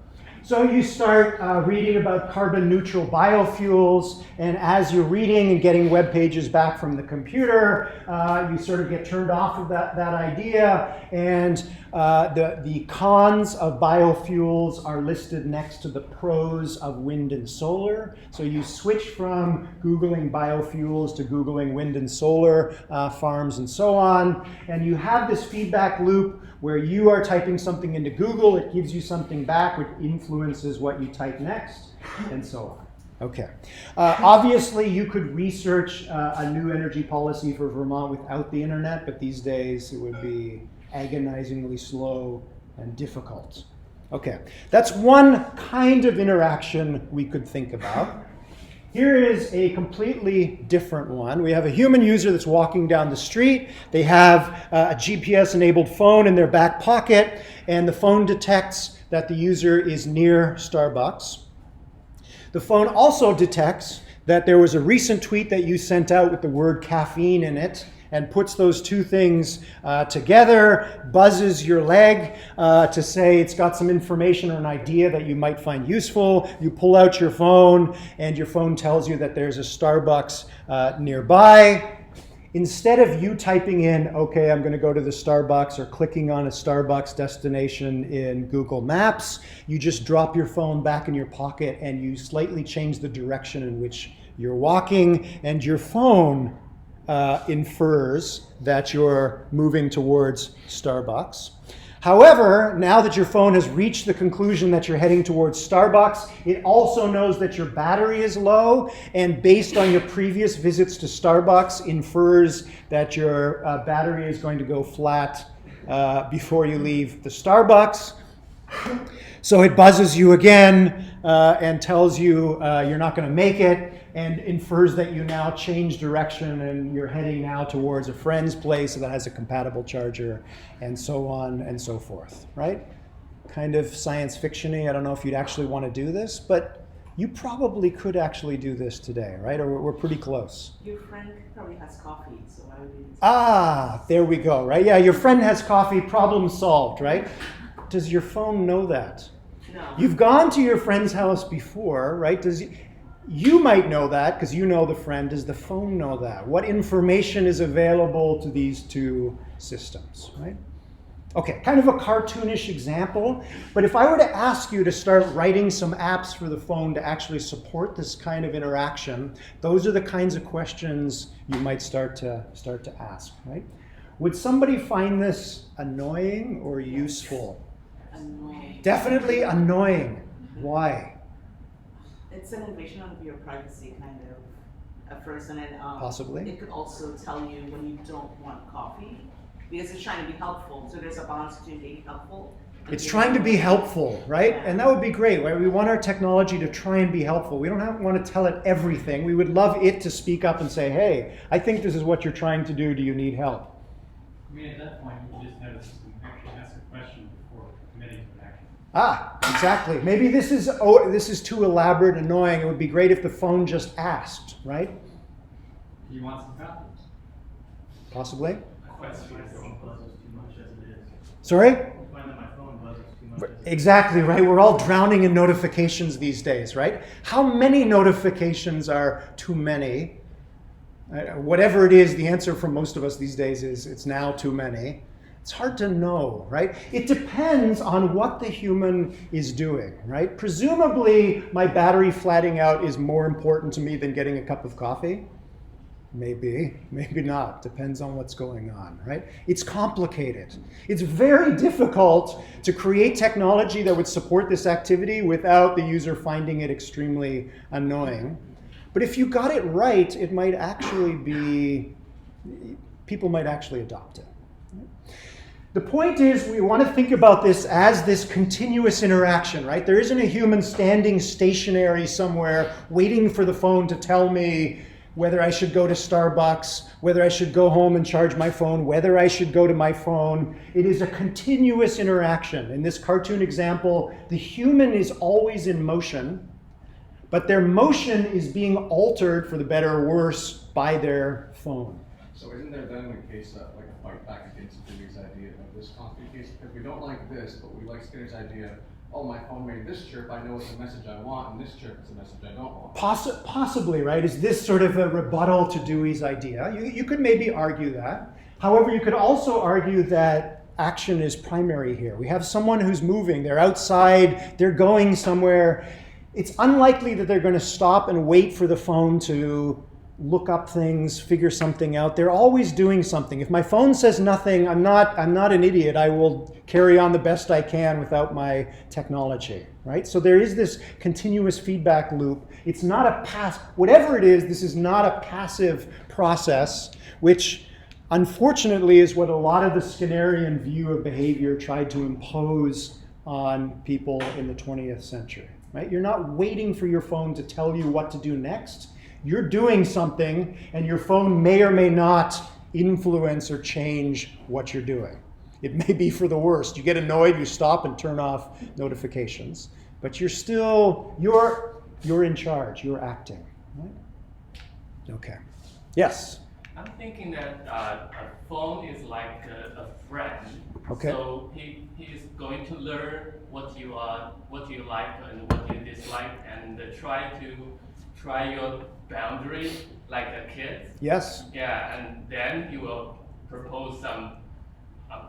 So you start reading about carbon neutral biofuels, and as you're reading and getting web pages back from the computer, you sort of get turned off of that idea, and the cons of biofuels are listed next to the pros of wind and solar. So you switch from Googling biofuels to Googling wind and solar farms and so on, and you have this feedback loop where you are typing something into Google, it gives you something back which influences what you type next, and so on. Okay. Obviously, you could research a new energy policy for Vermont without the internet, but these days it would be agonizingly slow and difficult. Okay, that's one kind of interaction we could think about. Here is a completely different one. We have a human user that's walking down the street. They have a GPS-enabled phone in their back pocket, and the phone detects that the user is near Starbucks. The phone also detects that there was a recent tweet that you sent out with the word caffeine in it, and puts those two things together, buzzes your leg to say it's got some information or an idea that you might find useful. You pull out your phone, and your phone tells you that there's a Starbucks nearby. Instead of you typing in, okay, I'm going to go to the Starbucks, or clicking on a Starbucks destination in Google Maps, you just drop your phone back in your pocket and you slightly change the direction in which you're walking, and your phone infers that you're moving towards Starbucks. However, now that your phone has reached the conclusion that you're heading towards Starbucks, it also knows that your battery is low, and based on your previous visits to Starbucks, infers that your battery is going to go flat before you leave the Starbucks. So it buzzes you again and tells you you're not going to make it, and infers that you now change direction and you're heading now towards a friend's place that has a compatible charger, and so on and so forth, right? Kind of science fiction-y. I don't know if you'd actually want to do this, but you probably could actually do this today, right? Or we're pretty close. Your friend probably has coffee, so why would you? Ah, there we go, right? Yeah, your friend has coffee, problem solved, right? Does your phone know that? No. You've gone to your friend's house before, right? You might know that because you know the friend. Does the phone know that? What information is available to these two systems, right? Okay, kind of a cartoonish example, but if I were to ask you to start writing some apps for the phone to actually support this kind of interaction, those are the kinds of questions you might start to ask, right? Would somebody find this annoying or useful? Annoying. Definitely annoying. Why? It's an invasion of your privacy, kind of, at first, and then Possibly. it could also tell you when you don't want coffee, because it's trying to be helpful. So there's a balance between being helpful. It's trying to be helpful, right? And that would be great, right? We want our technology to try and be helpful. We don't want to tell it everything. We would love it to speak up and say, hey, I think this is what you're trying to do. Do you need help? I mean, at that point, you just have a system actually ask a question before committing to an action. Ah, exactly. Maybe this is too elaborate and annoying. It would be great if the phone just asked, right? Do you want some coffee? Possibly. Question. My phone buzzes too much as it is. Sorry? I find that my phone buzzes too much as it is. Exactly, right? We're all drowning in notifications these days, right? How many notifications are too many? Whatever it is, the answer for most of us these days is it's now too many. It's hard to know, right? It depends on what the human is doing, right? Presumably, my battery flatting out is more important to me than getting a cup of coffee. Maybe, maybe not. Depends on what's going on, right? It's complicated. It's very difficult to create technology that would support this activity without the user finding it extremely annoying. But if you got it right, it might actually be, people might actually adopt it. The point is, we want to think about this as this continuous interaction, right? There isn't a human standing stationary somewhere waiting for the phone to tell me whether I should go to Starbucks, whether I should go home and charge my phone, whether I should go to my phone. It is a continuous interaction. In this cartoon example, the human is always in motion, but their motion is being altered, for the better or worse, by their phone. So isn't there then a case that, like a fight back against Jimmy's idea of this constant case? Because we don't like this, but we like Skinner's idea, oh, my phone made this chirp, I know it's a message I want, and this chirp is a message I don't want. Possibly, right? Is this sort of a rebuttal to Dewey's idea? You could maybe argue that. However, you could also argue that action is primary here. We have someone who's moving, they're outside, they're going somewhere. It's unlikely that they're going to stop and wait for the phone to look up things, figure something out. They're always doing something. If my phone says nothing, I'm not an idiot. I will carry on the best I can without my technology, right? So there is this continuous feedback loop. It's not whatever it is, this is not a passive process, which unfortunately is what a lot of the Skinnerian view of behavior tried to impose on people in the 20th century, right? You're not waiting for your phone to tell you what to do next. You're doing something, and your phone may or may not influence or change what you're doing. It may be for the worst. You get annoyed, you stop and turn off notifications, but you're in charge, you're acting. Right? Okay. Yes? I'm thinking that a phone is like a friend. Okay. So he is going to learn what you like and what you dislike, and try your boundary like a kid. Yes. Yeah, and then he will propose some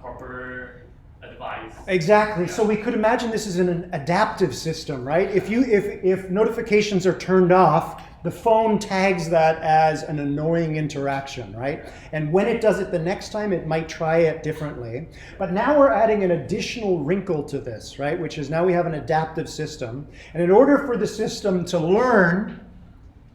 proper advice. Exactly. Yeah. So we could imagine this is an adaptive system, right? If notifications are turned off, the phone tags that as an annoying interaction, right? And when it does it the next time, it might try it differently. But now we're adding an additional wrinkle to this, right? Which is now we have an adaptive system. And in order for the system to learn,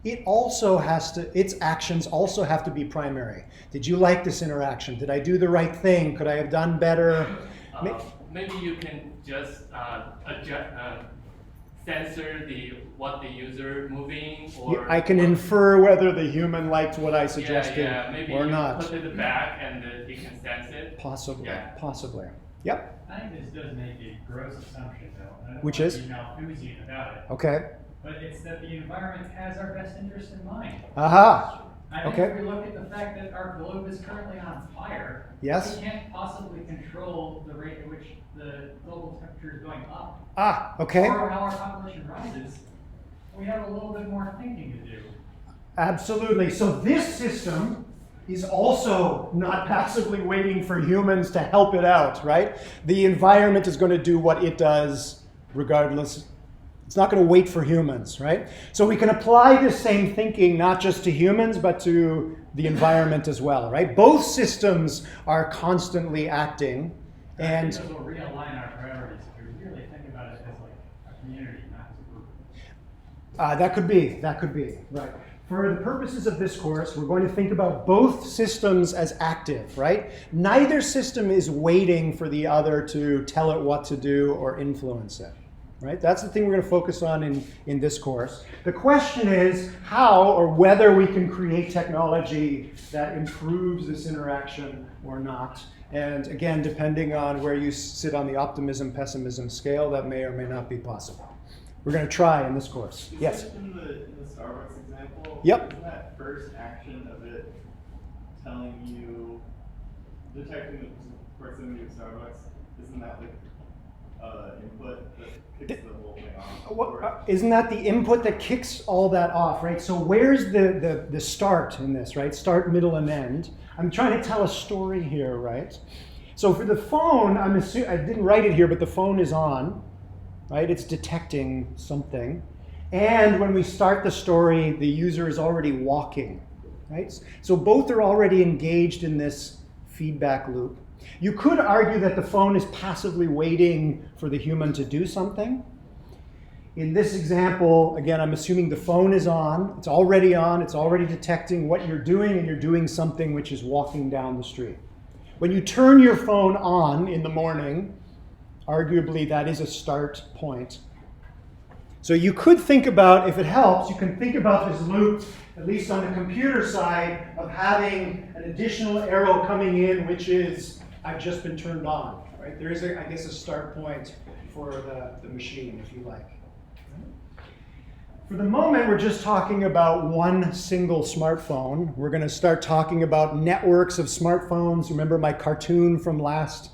its actions also have to be primary. Did you like this interaction? Did I do the right thing? Could I have done better? Maybe you can just censor what the user moving, or I can infer whether the human liked what I suggested maybe or you not. put it back and you can sense it. Possibly. Yeah. Possibly. Yep. I think this does make a gross assumption, though. I don't Which want is? to be Malthusian about it. Okay. But it's that the environment has our best interest in mind. Aha. I think Okay. if we look at the fact that our globe is currently on fire, Yes. we can't possibly control the rate at which the global temperature is going up. Ah, okay. Or how our population rises. We have a little bit more thinking to do. Absolutely. So this system is also not passively waiting for humans to help it out, right? The environment is going to do what it does regardless. It's not going to wait for humans, right? So we can apply this same thinking not just to humans, but to the environment as well, right? Both systems are constantly acting. And I think this will realign our priorities if we really think about it as like a community, not as a group. that could be, right. For the purposes of this course, we're going to think about both systems as active, right? Neither system is waiting for the other to tell it what to do or influence it. Right? That's the thing we're going to focus on in this course. The question is how or whether we can create technology that improves this interaction or not. And again, depending on where you sit on the optimism-pessimism scale, that may or may not be possible. We're going to try in this course. Yes? In the Starbucks example, Yep. isn't that first action of it telling you, detecting the proximity of Starbucks, isn't that like input that kicks the whole thing off? Isn't that the input that kicks all that off, right? So where's the start in this, right? Start, middle, and end. I'm trying to tell a story here, right? So for the phone, I didn't write it here, but the phone is on, right? It's detecting something. And when we start the story, the user is already walking, right? So both are already engaged in this feedback loop. You could argue that the phone is passively waiting for the human to do something. In this example, again, I'm assuming the phone is on, it's already detecting what you're doing, and you're doing something which is walking down the street. When you turn your phone on in the morning, arguably that is a start point. So you could think about, if it helps, you can think about this loop, at least on the computer side, of having an additional arrow coming in, which is, I've just been turned on, right? There is, I guess, a start point for the machine, if you like. For the moment, we're just talking about one single smartphone. We're going to start talking about networks of smartphones. Remember my cartoon from last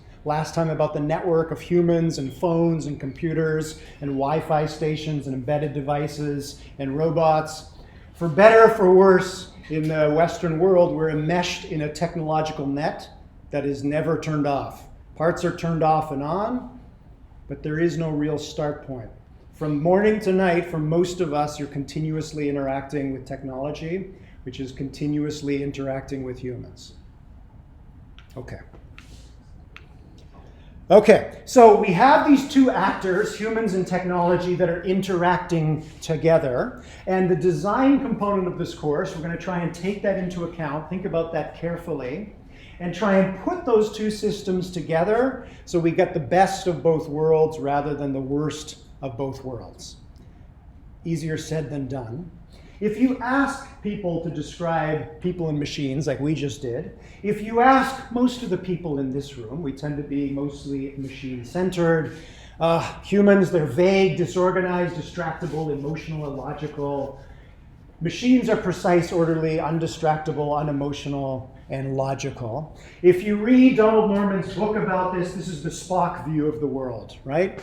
time about the network of humans and phones and computers and Wi-Fi stations and embedded devices and robots. For better or for worse, in the Western world, we're enmeshed in a technological net that is never turned off. Parts are turned off and on, but there is no real start point. From morning to night, for most of us, you're continuously interacting with technology, which is continuously interacting with humans. Okay, so we have these two actors, humans and technology, that are interacting together. And the design component of this course, we're going to try and take that into account, think about that carefully, and try and put those two systems together so we get the best of both worlds rather than the worst of both worlds. Easier said than done. If you ask people to describe people and machines like we just did, if you ask most of the people in this room, we tend to be mostly machine-centered. Humans, they're vague, disorganized, distractible, emotional, illogical. Machines are precise, orderly, undistractable, unemotional, and logical. If you read Donald Norman's book about this, this is the Spock view of the world, right?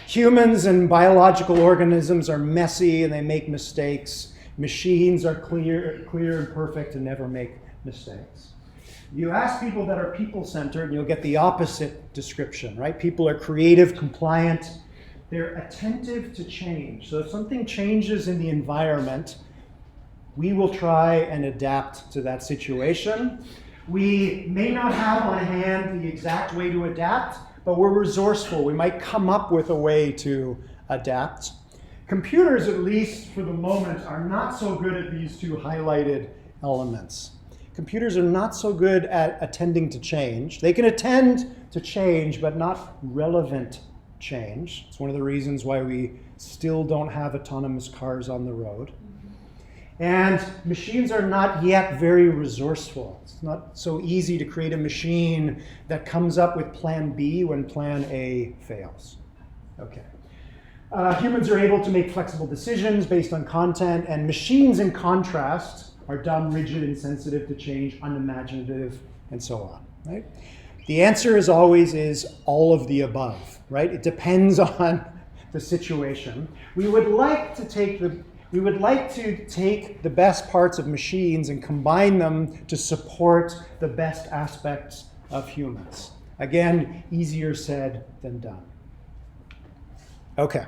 Humans and biological organisms are messy and they make mistakes. Machines are clear and perfect and never make mistakes. You ask people that are people-centered, and you'll get the opposite description, right? People are creative, compliant. They're attentive to change. So if something changes in the environment, we will try and adapt to that situation. We may not have on hand the exact way to adapt, but we're resourceful. We might come up with a way to adapt. Computers, at least for the moment, are not so good at these two highlighted elements. Computers are not so good at attending to change. They can attend to change, but not relevant change. It's one of the reasons why we still don't have autonomous cars on the road. And machines are not yet very resourceful. It's not so easy to create a machine that comes up with plan B when plan A fails. Okay. Humans are able to make flexible decisions based on content, and machines, in contrast, are dumb, rigid, insensitive to change, unimaginative, and so on, right? The answer as always is all of the above, right? It depends on the situation. We would like to take the best parts of machines and combine them to support the best aspects of humans. Again, easier said than done. Okay.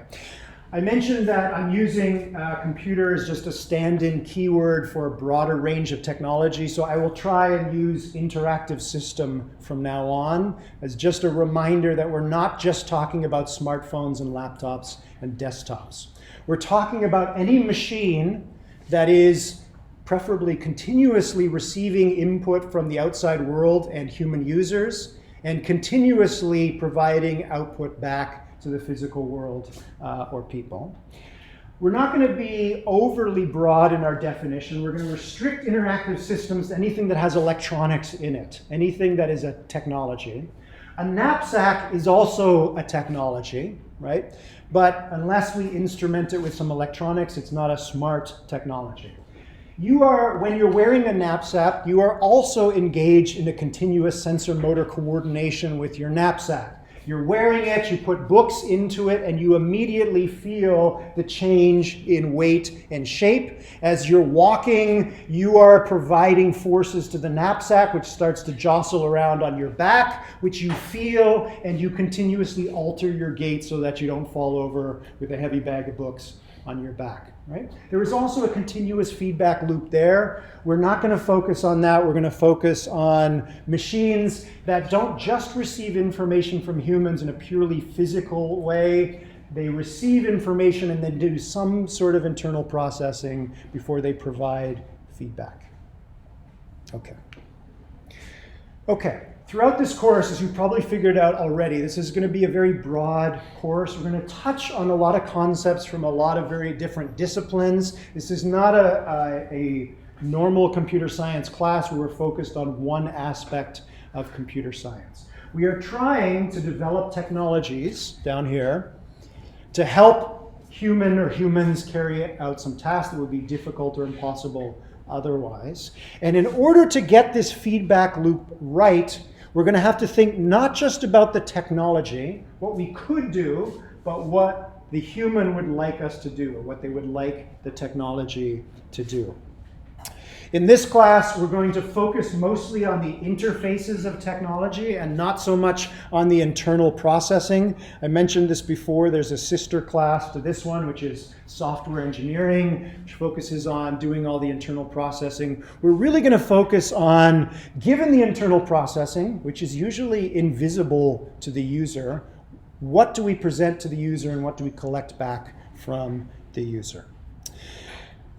I mentioned that I'm using computer as just a stand-in keyword for a broader range of technology, so I will try and use interactive system from now on as just a reminder that we're not just talking about smartphones and laptops and desktops. We're talking about any machine that is preferably continuously receiving input from the outside world and human users, and continuously providing output back to the physical world or people. We're not going to be overly broad in our definition. We're going to restrict interactive systems to anything that has electronics in it, anything that is a technology. A knapsack is also a technology, right? But unless we instrument it with some electronics, it's not a smart technology. When you're wearing a knapsack, you are also engaged in a continuous sensor-motor coordination with your knapsack. You're wearing it, you put books into it, and you immediately feel the change in weight and shape. As you're walking, you are providing forces to the knapsack, which starts to jostle around on your back, which you feel, and you continuously alter your gait so that you don't fall over with a heavy bag of books on your back, right? There is also a continuous feedback loop there. We're not going to focus on that. We're going to focus on machines that don't just receive information from humans in a purely physical way. They receive information and then do some sort of internal processing before they provide feedback. Okay. Throughout this course, as you've probably figured out already, this is going to be a very broad course. We're going to touch on a lot of concepts from a lot of very different disciplines. This is not a normal computer science class where we're focused on one aspect of computer science. We are trying to develop technologies down here to help humans carry out some tasks that would be difficult or impossible otherwise. And in order to get this feedback loop right, we're going to have to think not just about the technology, what we could do, but what the human would like us to do, or what they would like the technology to do. In this class, we're going to focus mostly on the interfaces of technology and not so much on the internal processing. I mentioned this before. There's a sister class to this one, which is software engineering, which focuses on doing all the internal processing. We're really going to focus on, given the internal processing, which is usually invisible to the user, what do we present to the user and what do we collect back from the user?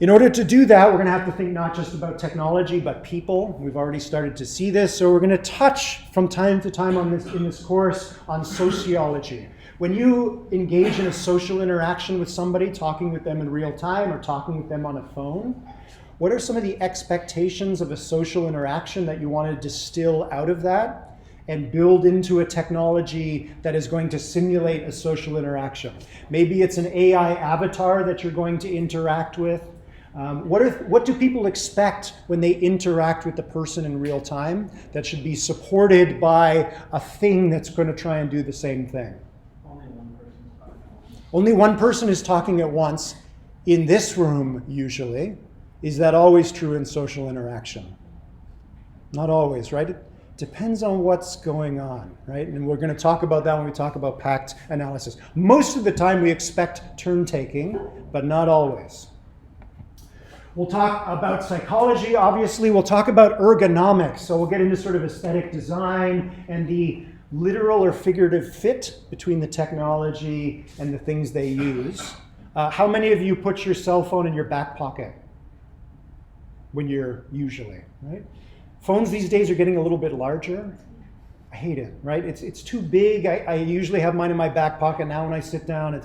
In order to do that, we're going to have to think not just about technology, but people. We've already started to see this, so we're going to touch from time to time in this course on sociology. When you engage in a social interaction with somebody, talking with them in real time or talking with them on a phone, what are some of the expectations of a social interaction that you want to distill out of that and build into a technology that is going to simulate a social interaction? Maybe it's an AI avatar that you're going to interact with. What do people expect when they interact with the person in real time that should be supported by a thing that's going to try and do the same thing? Only one person is talking at once in this room, usually. Is that always true in social interaction? Not always, right? It depends on what's going on, right? And we're going to talk about that when we talk about pact analysis. Most of the time we expect turn-taking, but not always. We'll talk about psychology, obviously. We'll talk about ergonomics. So we'll get into sort of aesthetic design and the literal or figurative fit between the technology and the things they use. How many of you put your cell phone in your back pocket when you're usually, right? Phones these days are getting a little bit larger. I hate it, right? It's too big. I usually have mine in my back pocket. Now when I sit down,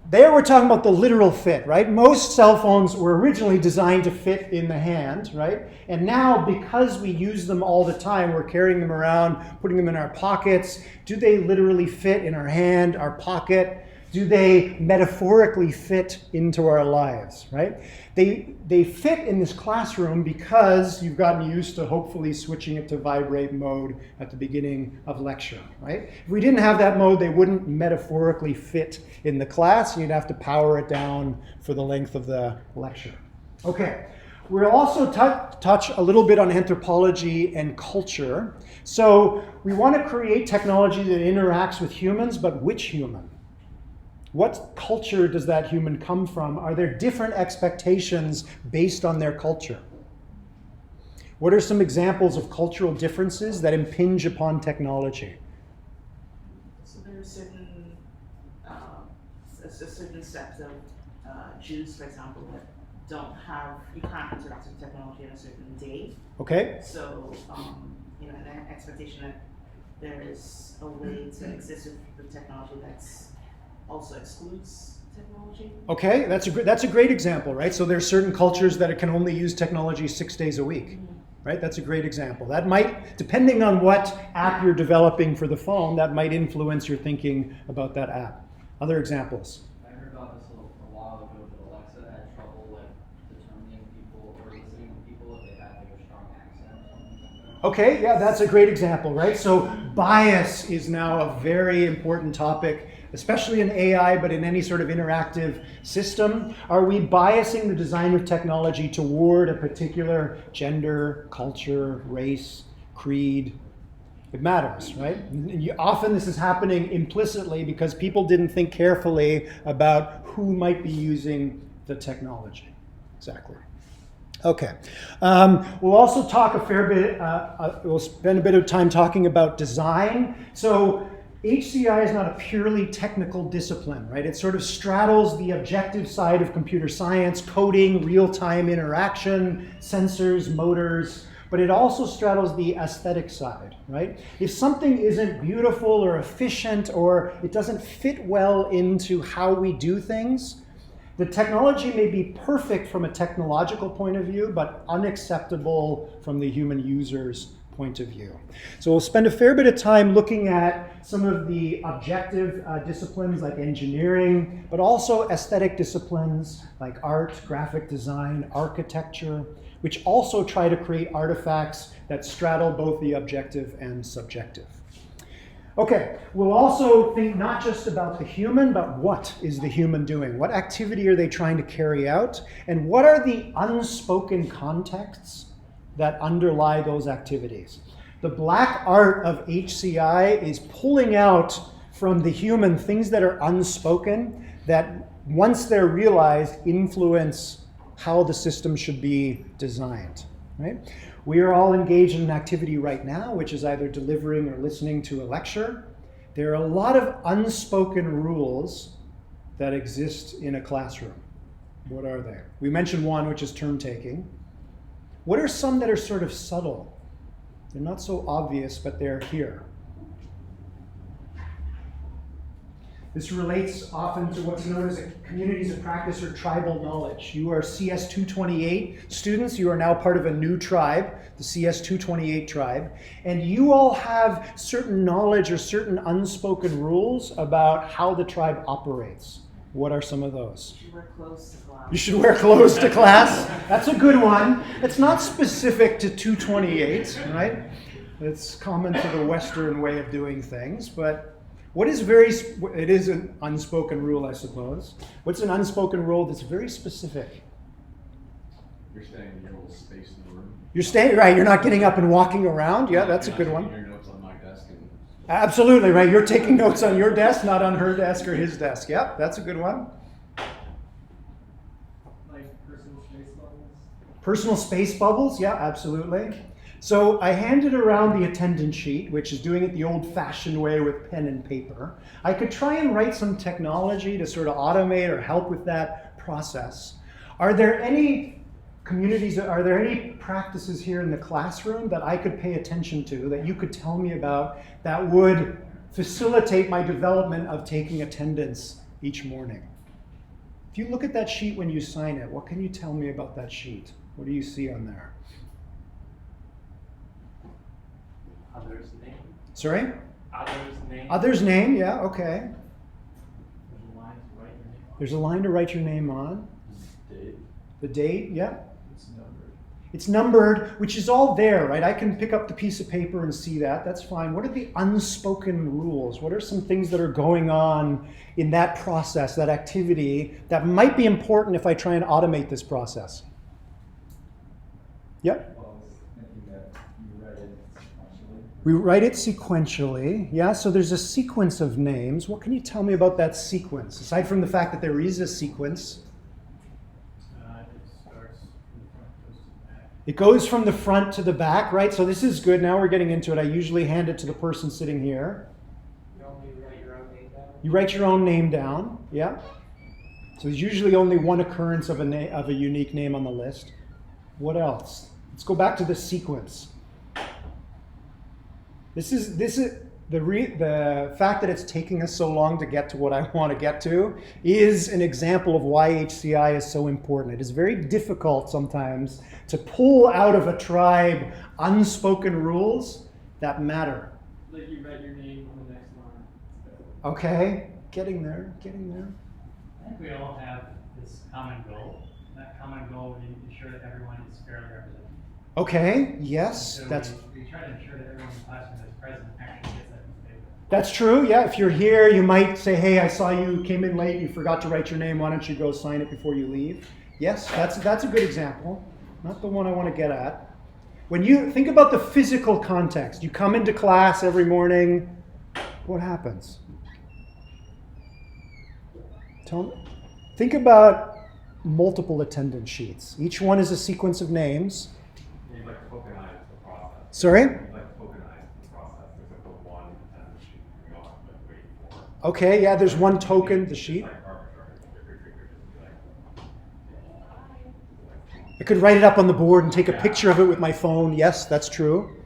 there we're talking about the literal fit, right? Most cell phones were originally designed to fit in the hand, right? And now, because we use them all the time, we're carrying them around, putting them in our pockets. Do they literally fit in our hand, our pocket? Do they metaphorically fit into our lives, right? They fit in this classroom because you've gotten used to hopefully switching it to vibrate mode at the beginning of lecture, right? If we didn't have that mode, they wouldn't metaphorically fit in the class. You'd have to power it down for the length of the lecture. Okay, we'll also touch a little bit on anthropology and culture. So we want to create technology that interacts with humans, but which human? What culture does that human come from? Are there different expectations based on their culture? What are some examples of cultural differences that impinge upon technology? So there are certain a certain set of Jews, for example, that you can't interact with technology on a certain day. Okay. So an expectation that there is a way to exist with technology that's also excludes technology. Okay, that's a great example, right? So there's certain cultures that can only use technology 6 days a week, right? That's a great example. That might, depending on what app you're developing for the phone, that might influence your thinking about that app. Other examples? I heard about this a while ago, that Alexa had trouble determining people or listening to people if they had a strong accent or something like that. Okay, yeah, that's a great example, right? So bias is now a very important topic, especially in AI, but in any sort of interactive system. Are we biasing the design of technology toward a particular gender, culture, race, creed? It matters, right? Often this is happening implicitly because people didn't think carefully about who might be using the technology. Exactly. Okay. We'll also talk a fair bit, we'll spend a bit of time talking about design. So HCI is not a purely technical discipline, right? It sort of straddles the objective side of computer science, coding, real-time interaction, sensors, motors, but it also straddles the aesthetic side, right? If something isn't beautiful or efficient or it doesn't fit well into how we do things, the technology may be perfect from a technological point of view, but unacceptable from the human user's point of view. So we'll spend a fair bit of time looking at some of the objective disciplines like engineering, but also aesthetic disciplines like art, graphic design, architecture, which also try to create artifacts that straddle both the objective and subjective. Okay, we'll also think not just about the human, but what is the human doing? What activity are they trying to carry out? And what are the unspoken contexts that underlie those activities? The black art of HCI is pulling out from the human things that are unspoken that, once they're realized, influence how the system should be designed, right? We are all engaged in an activity right now, which is either delivering or listening to a lecture. There are a lot of unspoken rules that exist in a classroom. What are they? We mentioned one, which is term taking. What are some that are sort of subtle? They're not so obvious, but they're here. This relates often to what's known as communities of practice or tribal knowledge. You are CS 228 students. You are now part of a new tribe, the CS 228 tribe. And you all have certain knowledge or certain unspoken rules about how the tribe operates. What are some of those? You should wear clothes to class. You should wear clothes to class. That's a good one. It's not specific to 228, right? It's common to the Western way of doing things, but what is it is an unspoken rule, I suppose. What's an unspoken rule that's very specific? You're staying in your little space in the room. You're staying, right, you're not getting up and walking around. Yeah, that's a good one. Your notes on my desk. Absolutely, right. You're taking notes on your desk, not on her desk or his desk. Yep, that's a good one. Like personal space bubbles? Personal space bubbles, yeah, absolutely. So I handed around the attendance sheet, which is doing it the old-fashioned way with pen and paper. I could try and write some technology to sort of automate or help with that process. Are there any communities, are there any practices here in the classroom that I could pay attention to, that you could tell me about, that would facilitate my development of taking attendance each morning? If you look at that sheet when you sign it, what can you tell me about that sheet? What do you see on there? Others name. Sorry? Others name. Others name, yeah, okay. There's a There's a line to write your name on. Date. The date, yeah. It's numbered. It's numbered, which is all there, right? I can pick up the piece of paper and see that. That's fine. What are the unspoken rules? What are some things that are going on in that process, that activity, that might be important if I try and automate this process? Yep. Well, I was thinking that you write it sequentially. We write it sequentially, yeah? So there's a sequence of names. What can you tell me about that sequence? Aside from the fact that there is a sequence. It starts from the front, goes to the back. It goes from the front to the back, right? So this is good. Now we're getting into it. I usually hand it to the person sitting here. You only write your own name down? You write your own name down, yeah? So there's usually only one occurrence of a unique name on the list. What else? Let's go back to the sequence. This is the fact that it's taking us so long to get to what I want to get to is an example of why HCI is so important. It is very difficult sometimes to pull out of a tribe unspoken rules that matter. Like you write your name on the next line. Okay, getting there. I think we all have this common goal. That common goal would ensure that everyone is fairly represented. Okay, yes, So that's we try to ensure that everyone in the classroom that's present actually gets that piece of paper. That's true, yeah. If you're here, you might say, hey, I saw you came in late, you forgot to write your name, why don't you go sign it before you leave? Yes, that's a good example. Not the one I want to get at. When you think about the physical context, you come into class every morning, what happens? Think about multiple attendance sheets. Each one is a sequence of names. You'd like to tokenize the process. Sorry? You'd like to tokenize the process. There's like the one attendance sheet you don't have to wait for. Okay, yeah, there's one token, the sheet. Like arbitrary. I could write it up on the board and take a picture of it with my phone. Yes, that's true.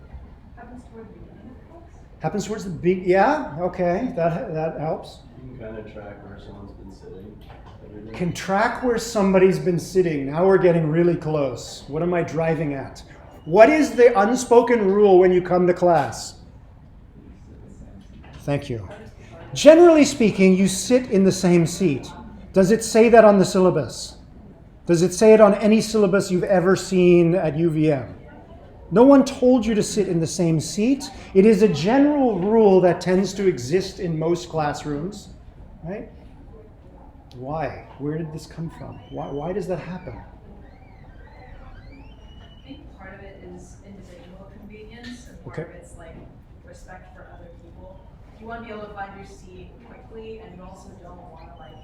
Happens toward the beginning of the course? Happens towards the big, yeah, okay, that helps. You can kind of track where someone's been sitting every day. Can track where somebody's been sitting. Now we're getting really close. What am I driving at? What is the unspoken rule when you come to class? Thank you. Generally speaking, you sit in the same seat. Does it say that on the syllabus? Does it say it on any syllabus you've ever seen at UVM? No one told you to sit in the same seat. It is a general rule that tends to exist in most classrooms, right? Why? Where did this come from? Why does that happen? I think part of it is individual convenience, and part Okay. of it's like respect for other people. You want to be able to find your seat quickly, and you also don't want to like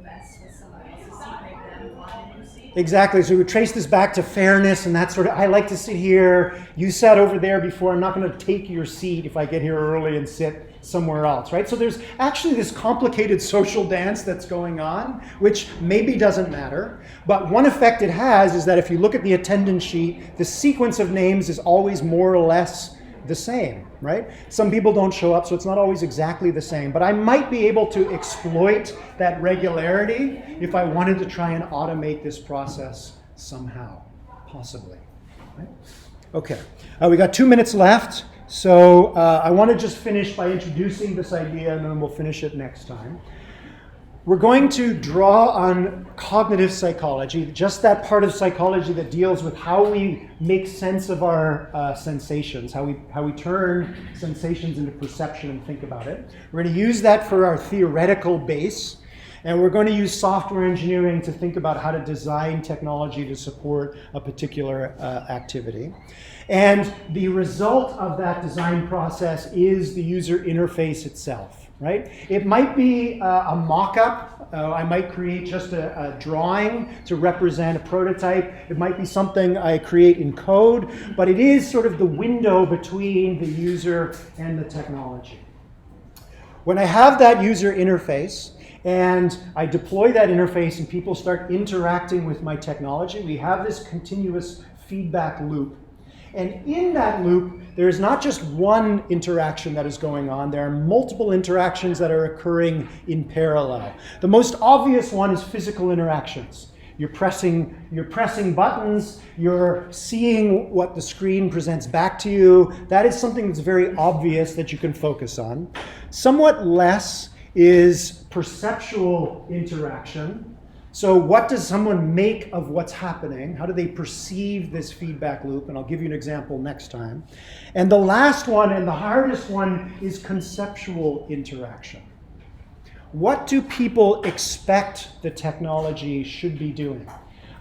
mess with somebody else's seat, make them find a new seat. Exactly. So we trace this back to fairness and that sort of, I like to sit here. You sat over there before. I'm not going to take your seat if I get here early and sit somewhere else, right? So there's actually this complicated social dance that's going on, which maybe doesn't matter. But one effect it has is that if you look at the attendance sheet, the sequence of names is always more or less the same, right? Some people don't show up, so it's not always exactly the same. But I might be able to exploit that regularity if I wanted to try and automate this process somehow, possibly. Right? Okay, we got 2 minutes left. So I want to just finish by introducing this idea, and then we'll finish it next time. We're going to draw on cognitive psychology, just that part of psychology that deals with how we make sense of our sensations, how we turn sensations into perception and think about it. We're going to use that for our theoretical base, and we're going to use software engineering to think about how to design technology to support a particular activity. And the result of that design process is the user interface itself. Right? It might be a mock-up. I might create just a drawing to represent a prototype. It might be something I create in code, but it is sort of the window between the user and the technology. When I have that user interface and I deploy that interface and people start interacting with my technology, we have this continuous feedback loop. And in that loop, there is not just one interaction that is going on. There are multiple interactions that are occurring in parallel. The most obvious one is physical interactions. You're pressing buttons, you're seeing what the screen presents back to you. That is something that's very obvious that you can focus on. Somewhat less is perceptual interaction. So what does someone make of what's happening? How do they perceive this feedback loop? And I'll give you an example next time. And the last one, and the hardest one, is conceptual interaction. What do people expect the technology should be doing?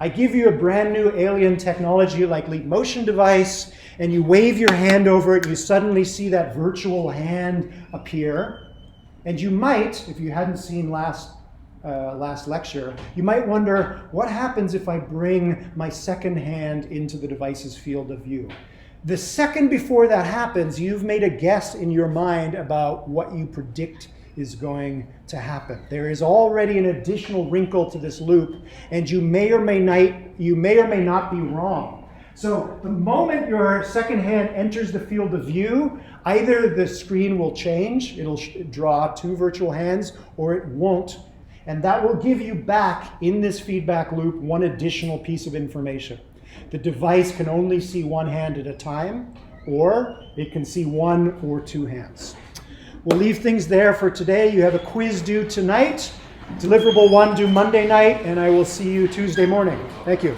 I give you a brand new alien technology like Leap Motion device, and you wave your hand over it, you suddenly see that virtual hand appear. And you might, if you hadn't seen last lecture, you might wonder, what happens if I bring my second hand into the device's field of view? The second before that happens, you've made a guess in your mind about what you predict is going to happen. There is already an additional wrinkle to this loop, and you may or may not be wrong. So the moment your second hand enters the field of view, either the screen will change, it'll draw two virtual hands, or it won't. And that will give you back in this feedback loop one additional piece of information. The device can only see one hand at a time, or it can see one or two hands. We'll leave things there for today. You have a quiz due tonight, deliverable 1 due Monday night, and I will see you Tuesday morning. Thank you.